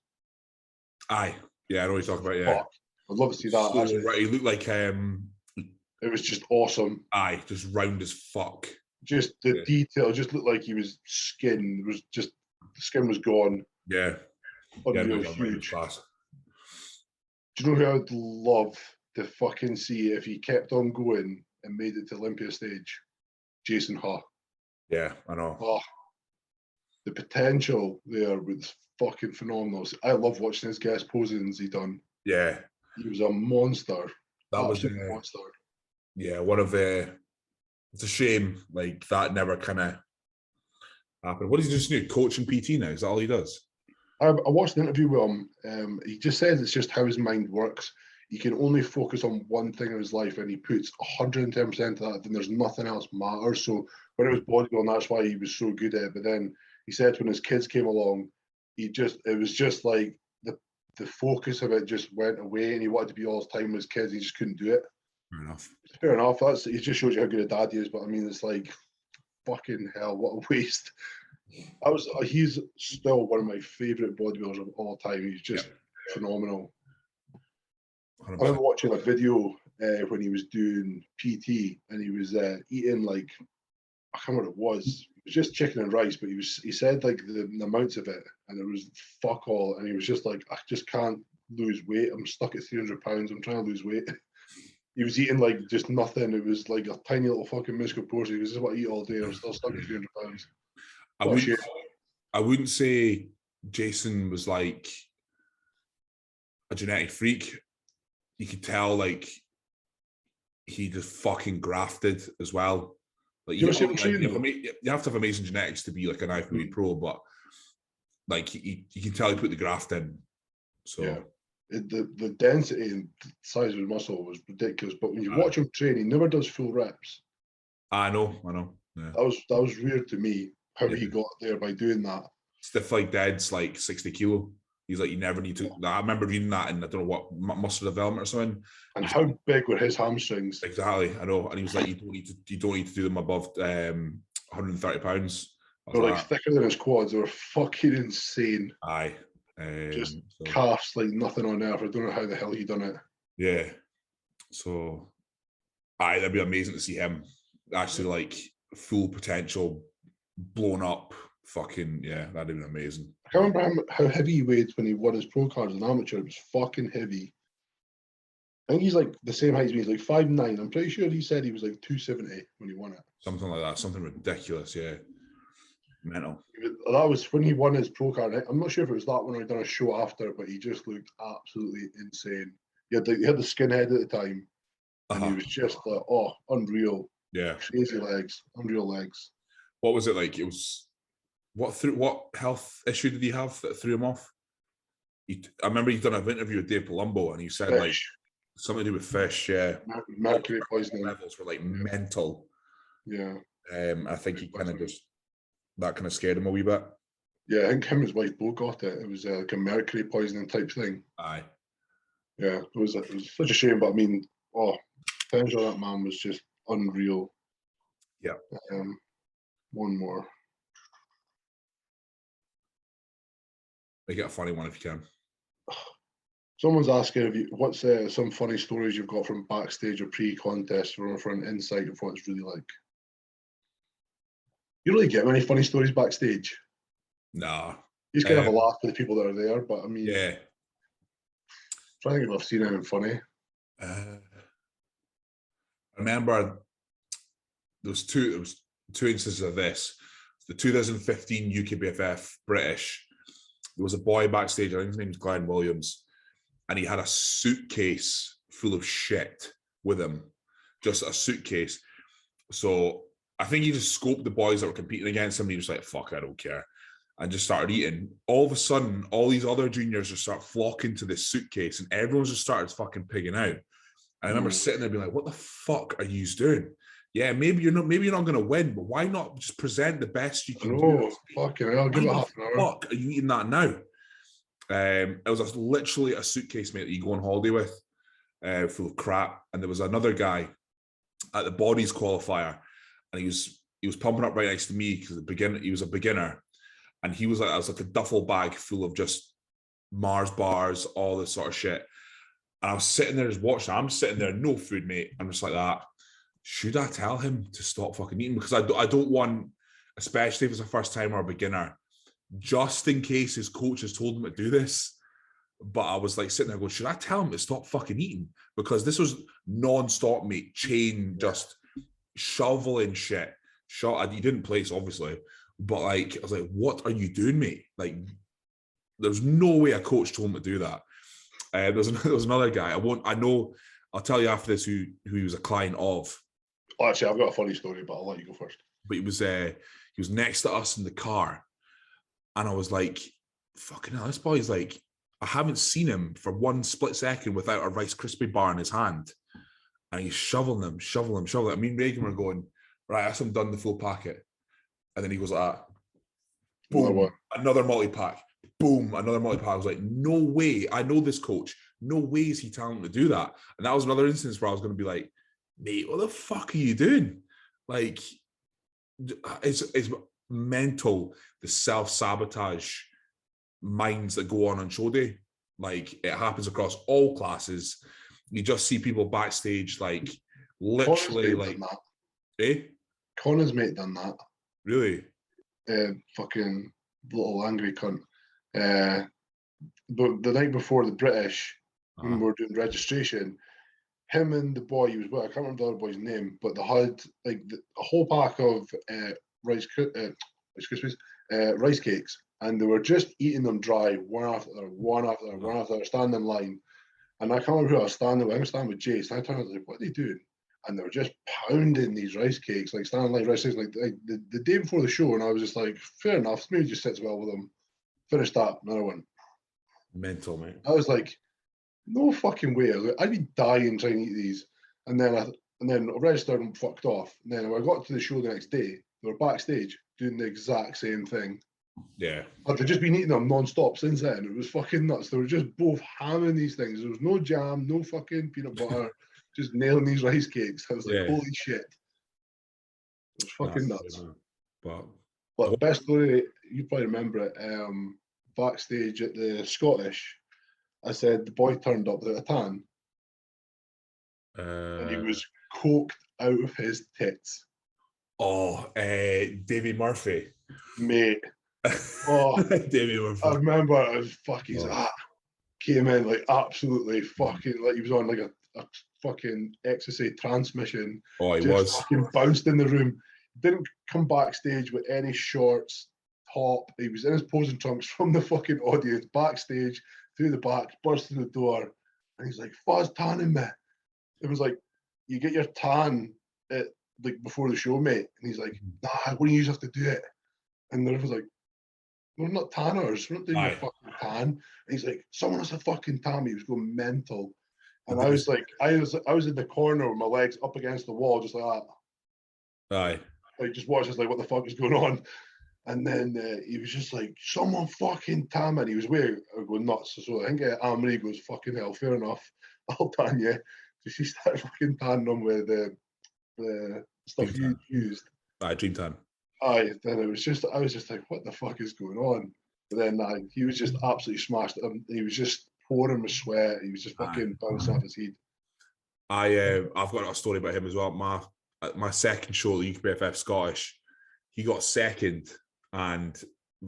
Aye. Yeah, I know what you're talking about, yeah. Fuck. I'd love to see that. So, right, he looked like it was just awesome. Aye, just round as fuck. Just the detail, just looked like he was skin. It was just the skin was gone. Yeah. Unreal, huge. Do you know who I would love to fucking see if he kept on going and made it to Olympia stage? Jason Ha. Yeah, I know. Oh, the potential there was fucking phenomenal. I love watching his guest posings he done. Yeah. He was a monster. That was a monster. Yeah, one of the. It's a shame, like that never kind of happened. What does he just do? Coach and PT now? Is that all he does? I watched the interview with him. He just says it's just how his mind works. He can only focus on one thing in his life, and he puts 110% of that. Then there's nothing else matters. So when it was bodybuilding, that's why he was so good at it. But then he said when his kids came along, it was just like the focus of it just went away, and he wanted to be all his time with his kids. He just couldn't do it. Fair enough. Fair enough. It just shows you how good a dad he is. But I mean, it's like fucking hell, what a waste. He's still one of my favorite bodybuilders of all time. He's just phenomenal. 100%. I remember watching a video when he was doing PT and he was eating like, I can't remember what it was. It was just chicken and rice, but he said like the amounts of it, and it was fuck all. And he was just like, I just can't lose weight. I'm stuck at 300 pounds. I'm trying to lose weight. He was eating like just nothing. It was like a tiny little fucking minuscule portion. He was just what I eat all day. I'm still stuck at 300 pounds. I wouldn't say Jason was like a genetic freak. You could tell like he just fucking grafted as well. Like you have to have amazing genetics to be like an IFBB pro, but like you can tell he put the graft in. So yeah. The density and size of his muscle was ridiculous. But when you watch him train, he never does full reps. I know. Yeah. That was weird to me how he got there by doing that. Stiff like dead's like 60 kilo. He's like, you never need to. I remember reading that in I don't know what muscle development or something. And how big were his hamstrings? Exactly, I know. And he was like, you don't need to do them above 130 pounds. They were like thicker than his quads. They were fucking insane. Aye. Just calves like nothing on earth. I don't know how the hell he done it. Yeah. So, that'd be amazing to see him actually like full potential, blown up. Fucking yeah, that'd be amazing. I can't remember how heavy he weighed when he won his pro card as an amateur. It was fucking heavy. I think he's like the same height as me. He's like 5'9". I'm pretty sure he said he was like 270 when he won it. Something like that. Something ridiculous. Yeah. Mental. That was when he won his pro card. I'm not sure if it was that one or he done a show after, but he just looked absolutely insane. He had the skinhead at the time, and he was just like, unreal. Yeah. Crazy legs, unreal legs. What was it like? It was what health issue did he have that threw him off? I remember he'd done an interview with Dave Palumbo, and he said like Something to do with fish, yeah. Mercury poisoning Levels were like mental. Yeah. I think he kind of that kind of scared him a wee bit. Yeah, I think him and his wife both got it. It was like a mercury poisoning type thing. Aye. Yeah, it was such a shame, but I mean, potential that man was just unreal. Yeah. One more. Make it a funny one if you can. Someone's asking if what's some funny stories you've got from backstage or pre-contest for an insight of what it's really like. You really get many funny stories backstage. Nah. You just kind of have a laugh with the people that are there, but I mean, yeah. I'm trying to think if I've seen anything funny. I remember there was two instances of this. The 2015 UKBFF British, there was a boy backstage, I think his name was Glenn Williams, and he had a suitcase full of shit with him, just a suitcase. So I think he just scoped the boys that were competing against him, and he was like, fuck, I don't care, and just started eating. All of a sudden, all these other juniors just start flocking to this suitcase, and everyone's just started fucking pigging out. I remember sitting there being like, what the fuck are you doing? Yeah, maybe you're not going to win, but why not just present the best you can do? Fucking hell, I'll give it half an hour. Fuck, are you eating that now? It was literally a suitcase, mate, that you go on holiday with, full of crap. And there was another guy at the bodies qualifier, and he was pumping up right next to me because he was a beginner, and he was like, I was like a duffel bag full of just Mars bars, all this sort of shit. And I was sitting there just watching. I'm sitting there, no food, mate. I'm just like that. Should I tell him to stop fucking eating? Because I don't want, especially if it's a first time or a beginner, just in case his coach has told him to do this. But I was like sitting there going, should I tell him to stop fucking eating? Because this was non-stop, mate. Chain, just shoveling shit. He didn't place, obviously. But like, I was like, what are you doing, mate? Like, there's no way a coach told him to do that. There was another guy. I'll tell you after this who he was a client of. Oh, actually, I've got a funny story, but I'll let you go first. But he was next to us in the car, and I was like, fucking hell, this boy's like, I haven't seen him for one split second without a Rice Krispie bar in his hand. And he's shoveling them. I mean, Reagan were going, right, that's him done the full packet. And then he goes like that. Boom, another multi-pack. Boom, another multi-pack. I was like, no way. I know this coach. No way is he telling him to do that. And that was another instance where I was going to be like, mate, what the fuck are you doing? Like, it's mental, the self-sabotage minds that go on show day. Like, it happens across all classes. You just see people backstage, like, literally, like, Connor's mate done that. Really? Fucking little angry cunt. But the night before the British, when we were doing registration, him and the boy he was with, I can't remember the other boy's name, but they had like a whole pack of rice cakes, and they were just eating them dry, one after the other, standing in line. And I can't remember who I was standing with. I was standing with Jace. And I turned out, like, what are they doing? And they were just pounding these rice cakes, like standing like rice cakes, like the day before the show. And I was just like, fair enough, maybe just sits well with them. Finished that, another one. Mental, mate. I was like, no fucking way. I was like, I'd be dying trying to eat these. And then I registered and fucked off. And then when I got to the show the next day, they were backstage doing the exact same thing. Yeah. But they've just been eating them non-stop since then. It was fucking nuts. They were just both hammering these things. There was no jam, no fucking peanut butter, just nailing these rice cakes. I was like, holy shit. It was fucking nuts. But the best story, you probably remember it, backstage at the Scottish, I said the boy turned up without a tan. And he was coked out of his tits. Oh, Davy Murphy. Mate. Oh, Davy Murphy. I remember I was fucking came in like absolutely fucking like he was on like a fucking ecstasy transmission. Oh, he was fucking bounced in the room. Didn't come backstage with any shorts, top. He was in his posing trunks from the fucking audience, backstage, through the back, burst through the door, and he's like, "Fuzz tanning me." It was like, you get your tan at like before the show, mate. And he's like, "Nah, when you have to do it." And there was like, "We're not tanners. We're not doing your fucking tan." And he's like, "Someone has a fucking tan." He was going mental. And I was like, I was in the corner with my legs up against the wall, just like that. Aye. Like just watching, like, what the fuck is going on? And then he was just like, someone fucking tam it. He was way going nuts. So I think Anne-Marie goes, fucking hell, fair enough. I'll tan you. So she started fucking tanning them with the stuff you used. Aye, Dream Tan. Aye, then I was just like, what the fuck is going on? But then he was just absolutely smashed. He was just pouring with sweat. He was just fucking bouncing off his head. I've got a story about him as well. My second show, the UKBFF Scottish, he got second and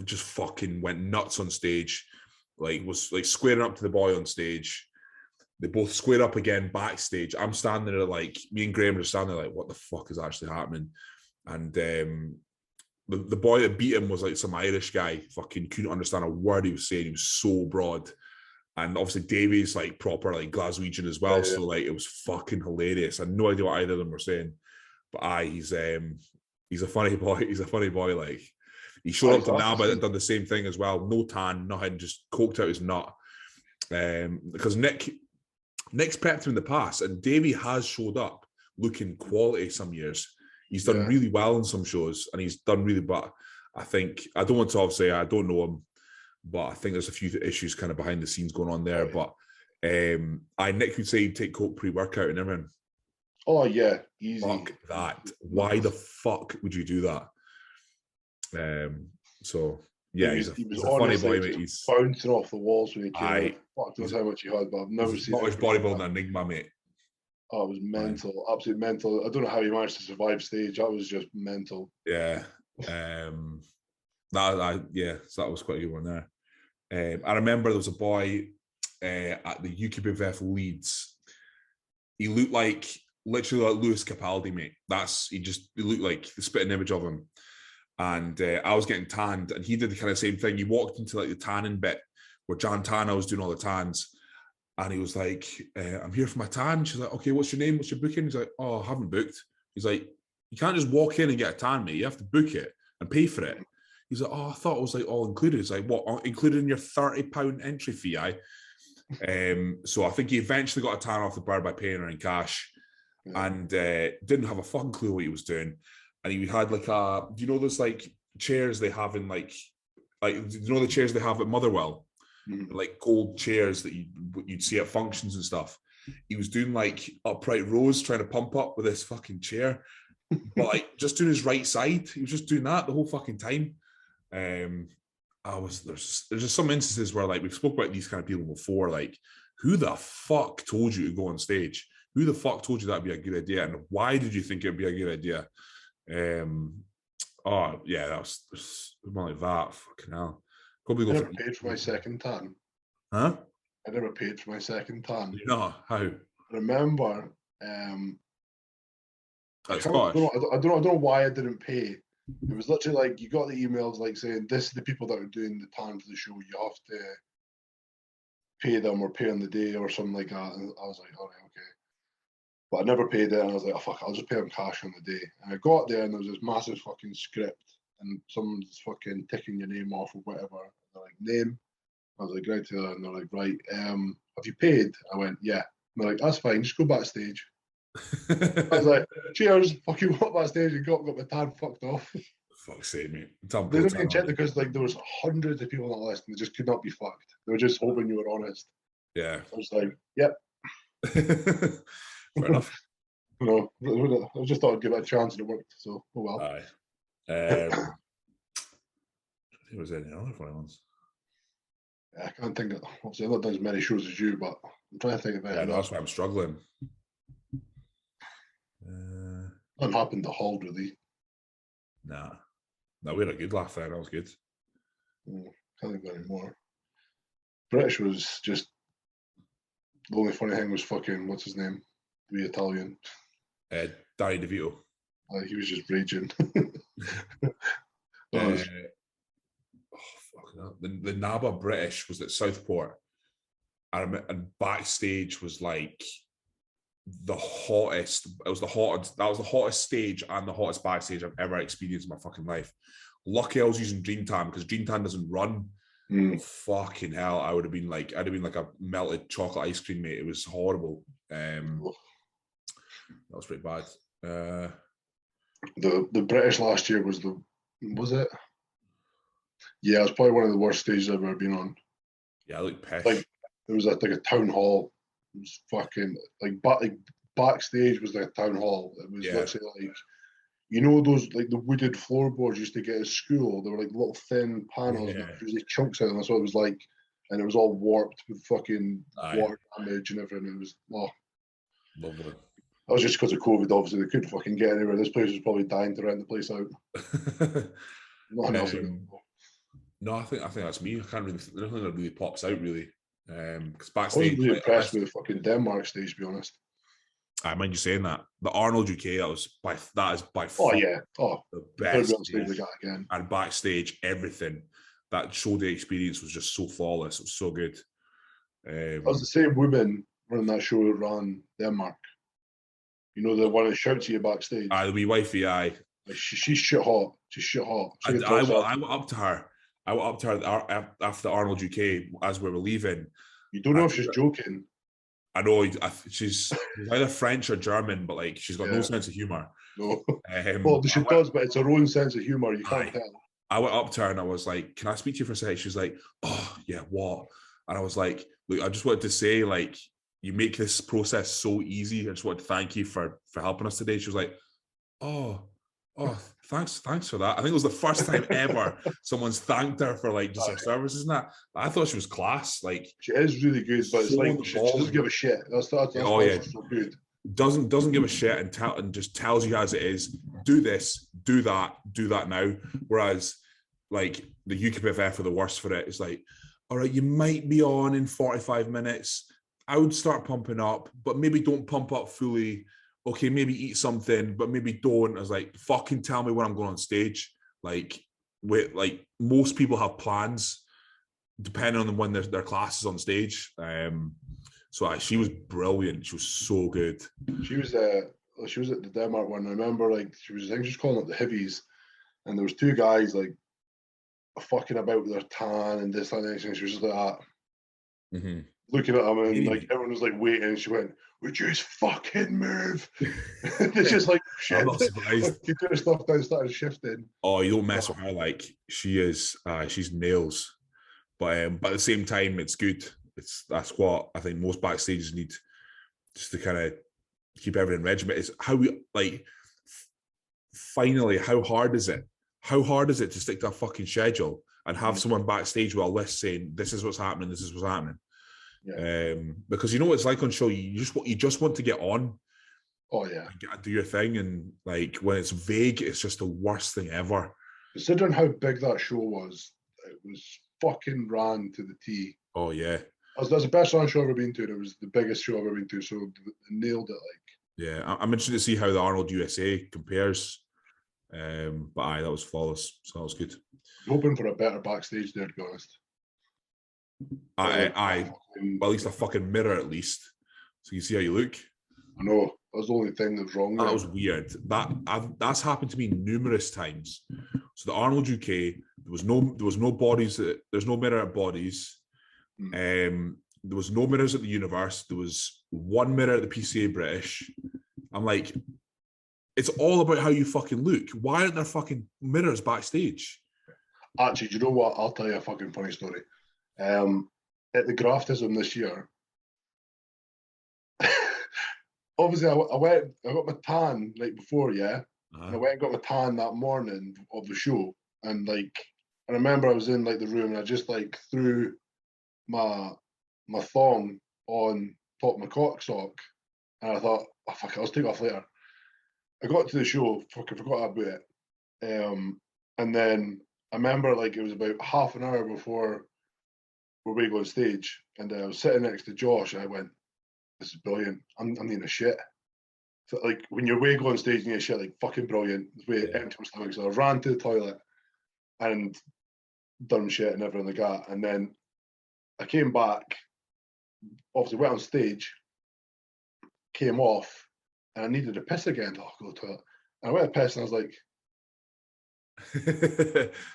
just fucking went nuts on stage. Like, was like squaring up to the boy on stage. They both squared up again backstage. I'm standing there, like, me and Graham are standing there like, what the fuck is actually happening? And the boy that beat him was like some Irish guy, fucking couldn't understand a word he was saying. He was so broad. And obviously Davey's like proper like Glaswegian as well. Yeah. So like it was fucking hilarious. I had no idea what either of them were saying. But he's a funny boy. He's a funny boy. Like, he showed up to Naba and done the same thing as well. No tan, nothing, just coked out his nut. Because Nick's prepped him in the past, and Davey has showed up looking quality some years. He's done really well in some shows, and he's done really, but I think, I don't want to obviously, I don't know him, but I think there's a few issues kind of behind the scenes going on there. But Nick would say he'd take coke pre-workout and everything. Oh yeah, easy. Fuck that. Why the fuck would you do that? So yeah, he's a funny boy, mate. He's bouncing off the walls when he came. Fuck knows how much he had, but I've never seen Scottish bodybuilding enigma, mate. Oh, it was mental, absolutely mental. I don't know how he managed to survive stage. That was just mental. Yeah. So that was quite a good one there. I remember there was a boy at the UKBFF Leeds. He looked like literally like Lewis Capaldi, mate. He looked like the spitting image of him. And I was getting tanned, and he did the kind of same thing. He walked into like the tanning bit where Jan Tanner was doing all the tans. And he was like, I'm here for my tan. She's like, okay, what's your name? What's your booking? He's like, oh, I haven't booked. He's like, you can't just walk in and get a tan, mate. You have to book it and pay for it. He's like, oh, I thought it was like all included. He's like, what, included in your £30 entry fee? So I think he eventually got a tan off the bar by paying her in cash, and didn't have a fucking clue what he was doing. And he had like do you know those like chairs they have in like do you know the chairs they have at Motherwell? Like gold chairs that you'd see at functions and stuff. He was doing like upright rows, trying to pump up with this fucking chair, but like just doing his right side. He was just doing that the whole fucking time. There's just some instances where, like, we've spoke about these kind of people before. Like, who the fuck told you to go on stage? Who the fuck told you that'd be a good idea? And why did you think it'd be a good idea? That was more like that. Fucking hell. Probably I never paid for my second tan. Huh? I never paid for my second tan. No, how? I remember. That's Scottish. I don't know why I didn't pay. It was literally like, you got the emails like saying, this is the people that are doing the tan for the show. You have to pay them or pay on the day or something like that. And I was like, all right, okay. But I never paid it, and I was like, oh fuck, I'll just pay them cash on the day. And I got there, and there was this massive fucking script, and someone's fucking ticking your name off or whatever. And they're like, name. I was like, right, and they're like, right, have you paid? I went, yeah. And they're like, that's fine, just go backstage. I was like, cheers, fucking went backstage and got my tan fucked off. Fuck's sake, mate. They didn't even check because like there was hundreds of people on that list and they just could not be fucked. They were just hoping you were honest. Yeah. So I was like, yep. Fair enough. No, I just thought I'd give it a chance and it worked. So, oh well. Aye. I think there was any other funny ones. I can't think of. Obviously, I've not done as many shows as you, but I'm trying to think of it. Yeah, that's why I'm struggling. Nothing happened to Hull, really. Nah. No, we had a good laugh there. That was good. Can't think of any more. British was just. The only funny thing was fucking, what's his name? The Italian. Danny DeVito. He was just raging. The NABA British was at Southport. And Backstage was like the hottest. It was the hottest. That was the hottest stage and the hottest backstage I've ever experienced in my fucking life. Lucky I was using Dreamtime because Dreamtime doesn't run. Fucking hell, I'd have been like a melted chocolate ice cream, mate. It was horrible. That was pretty bad. The British last year was it? Yeah, it was probably one of the worst stages I've ever been on. Yeah, I look pish. Like it was like a town hall. It was fucking like backstage was like a town hall. It was literally like, you know, those like the wooded floorboards used to get at school. They were like little thin panels, and there was usually chunks out of them. That's what it was like, and it was all warped with fucking water damage and everything. It was lovely. That was just because of COVID. Obviously, they couldn't fucking get anywhere. This place was probably dying to rent the place out. No, I think that's me. I can't really. Nothing that really pops out really. Because backstage, I was really impressed with the fucking Denmark stage, to be honest. I mind you saying that. The Arnold UK, that is by far the best stage. Again. And backstage, everything. That show day experience was just so flawless. It was so good. That was the same woman running that show that ran Denmark. You know, the one that shouts at you backstage. The wee wifey, aye. Like she's shit hot. She's shit hot. I went up to her. I went up to her after the Arnold UK as we were leaving. You don't know if she's joking. I know she's either French or German, but like she's got no sense of humor. No. Well, she does, but it's her own sense of humor. You can't tell. I went up to her and I was like, "Can I speak to you for a second?" She was like, "Oh yeah, what?" And I was like, "Look, I just wanted to say, like, you make this process so easy. I just want to thank you for helping us today." She was like, "Oh, thanks for that." I think it was the first time ever someone's thanked her for like just her services and that. I thought she was class. Like she is really good, but it's like she doesn't give a shit. That's so good. Doesn't give a shit and just tells you as it is. Do this, do that now. Whereas like the UKPFF are the worst for it. It's like, all right, you might be on in 45 minutes. I would start pumping up, but maybe don't pump up fully. Okay, maybe eat something, but maybe don't. I was like, fucking tell me when I'm going on stage. Like, most people have plans depending on when their class is on stage. So she was brilliant. She was so good. She was at the Denmark one. I remember like she was calling it the heavies, and there was two guys like fucking about with their tan and this and that. And she was just like that. Mm-hmm. Looking at them and like everyone was like waiting, and she went, "Would you just fucking move?" It's just like shit. I'm not surprised. You put her stuff down, started shifting. Oh, you don't mess with her. Like she is, she's nails. But at the same time, it's good. That's what I think most backstages need, just to kind of keep everything regimented. Is how we like. Finally, how hard is it? How hard is it to stick to a fucking schedule and have someone backstage with a list saying, "This is what's happening. This is what's happening." Yeah. Because you know what it's like on show. You just want to get on. Oh yeah. Do your thing, and like when it's vague, it's just the worst thing ever. Considering how big that show was, it was fucking ran to the T. Oh yeah. That's the best show I've ever been to. And it was the biggest show I've ever been to, so they nailed it. Like, yeah, I'm interested to see how the Arnold USA compares. But that was flawless. So that was good. Hoping for a better backstage there, to be honest. Well, at least a fucking mirror, at least, so you see how you look. I know that's the only thing that's wrong. That was weird. That's happened to me numerous times. So the Arnold UK, there was no bodies. There's no mirror at bodies. There was no mirrors at the Universe. There was one mirror at the PCA British. I'm like, it's all about how you fucking look. Why aren't there fucking mirrors backstage? Actually, do you know what? I'll tell you a fucking funny story. At the Graftism this year, obviously I got my tan night before, yeah. Uh-huh. I went and got my tan that morning of the show, and like I remember I was in like the room and I just like threw my thong on top of my cock sock, and I thought, oh fuck, I'll take it off later. I got to the show, fucking forgot about it, and then I remember like it was about half an hour before we go on stage, and I was sitting next to Josh, and I went, "This is brilliant. I'm needing a shit." So, like when you're way go on stage and you shit, like fucking brilliant. It's way empty my stomach. So I ran to the toilet and done shit and everything like that. And then I came back, obviously went on stage, came off, and I needed to piss again. Oh, go to the toilet. And I went to piss, and I was like,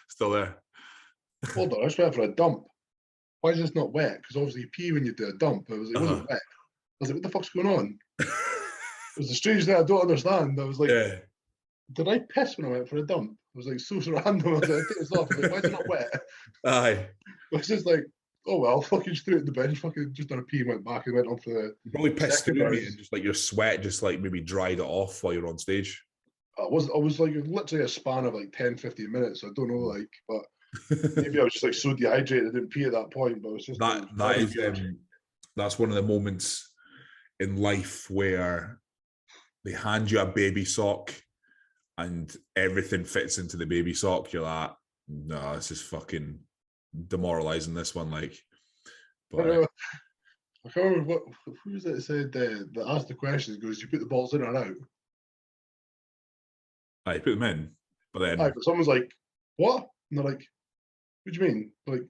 still there. hold on, I just went for a dump. Why is this not wet? Because obviously you pee when you do a dump. I was like, it wasn't wet. I was like, what the fuck's going on? It was a strange thing I don't understand. I was like, did I piss when I went for a dump? I was like, so random. I was like, I take this off. I was like, why is it not wet? Aye. I was just like, oh well, fucking just threw it in the bench, fucking just done a pee and went back and went on for the. You probably pissed through it, and just like your sweat just like maybe dried it off while you're on stage. I was like literally a span of like 10, 15 minutes. I don't know, like, but maybe I was just like so dehydrated I didn't pee at that point. But it was just that's one of the moments in life where they hand you a baby sock and everything fits into the baby sock. You're like, no, this is fucking demoralizing, this one. Like, but I can't remember who was it that said that asked the question. Goes, you put the balls in or out? I put them in, but then but someone's like, what? And they're like, what do you mean? Like,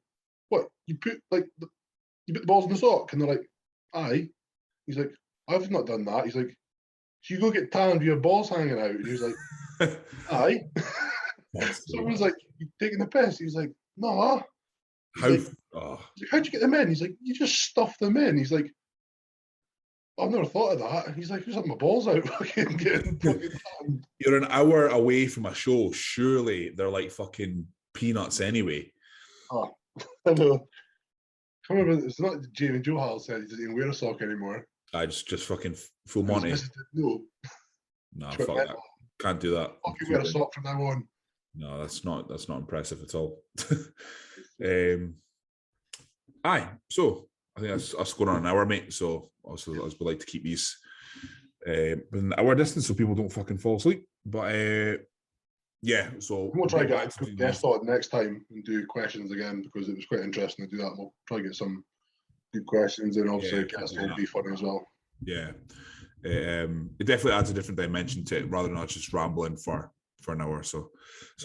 what? You put you put the balls in the sock? And they're like, aye. He's like, I've not done that. He's like, so you go get tanned with your balls hanging out? And he was like, aye. Someone's like, you taking the piss? He's like, no. He's like, how'd you get them in? He's like, you just stuff them in. He's like, I've never thought of that. He's like, just have my balls out, fucking getting fucking tanned. You're an hour away from a show. Surely they're like fucking peanuts anyway. Oh, I know. I remember it's not Jamie Johal said he doesn't even wear a sock anymore. I just fucking full Monty. No, fuck that. Can't do that. Fucking wear a sock from now on. No, that's not impressive at all. Aye, so I think that's us going on an hour, mate. So also, I would like to keep these within an hour distance so people don't fucking fall asleep. But yeah, so we'll try to get a guest on next time and do questions again because it was quite interesting to do that. We'll try to get some good questions and obviously guests will be funny as well. Yeah, it definitely adds a different dimension to it rather than us just rambling for an hour. So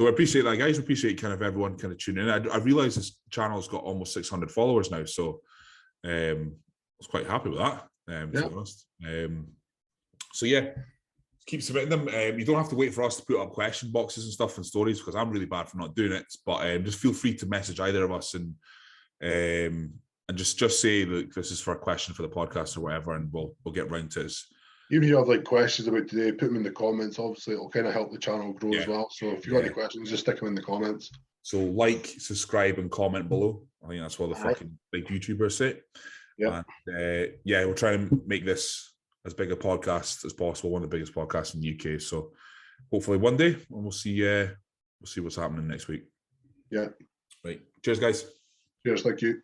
I appreciate that, guys. I appreciate kind of everyone kind of tuning in. I realize this channel's got almost 600 followers now, so I was quite happy with that. To be honest. So yeah, keep submitting them. You don't have to wait for us to put up question boxes and stuff and stories because I'm really bad for not doing it. But just feel free to message either of us and just say that this is for a question for the podcast or whatever, and we'll get round to it. Even if you have like questions about today, put them in the comments. Obviously, it'll kind of help the channel grow as well. So if you've got any questions, just stick them in the comments. So like, subscribe, and comment below. I think that's what the fucking big YouTubers say. Yeah. And we'll try and make this as big a podcast as possible, one of the biggest podcasts in the UK. So hopefully one day, and we'll see what's happening next week. Yeah. Right. Cheers, guys. Cheers. Thank you.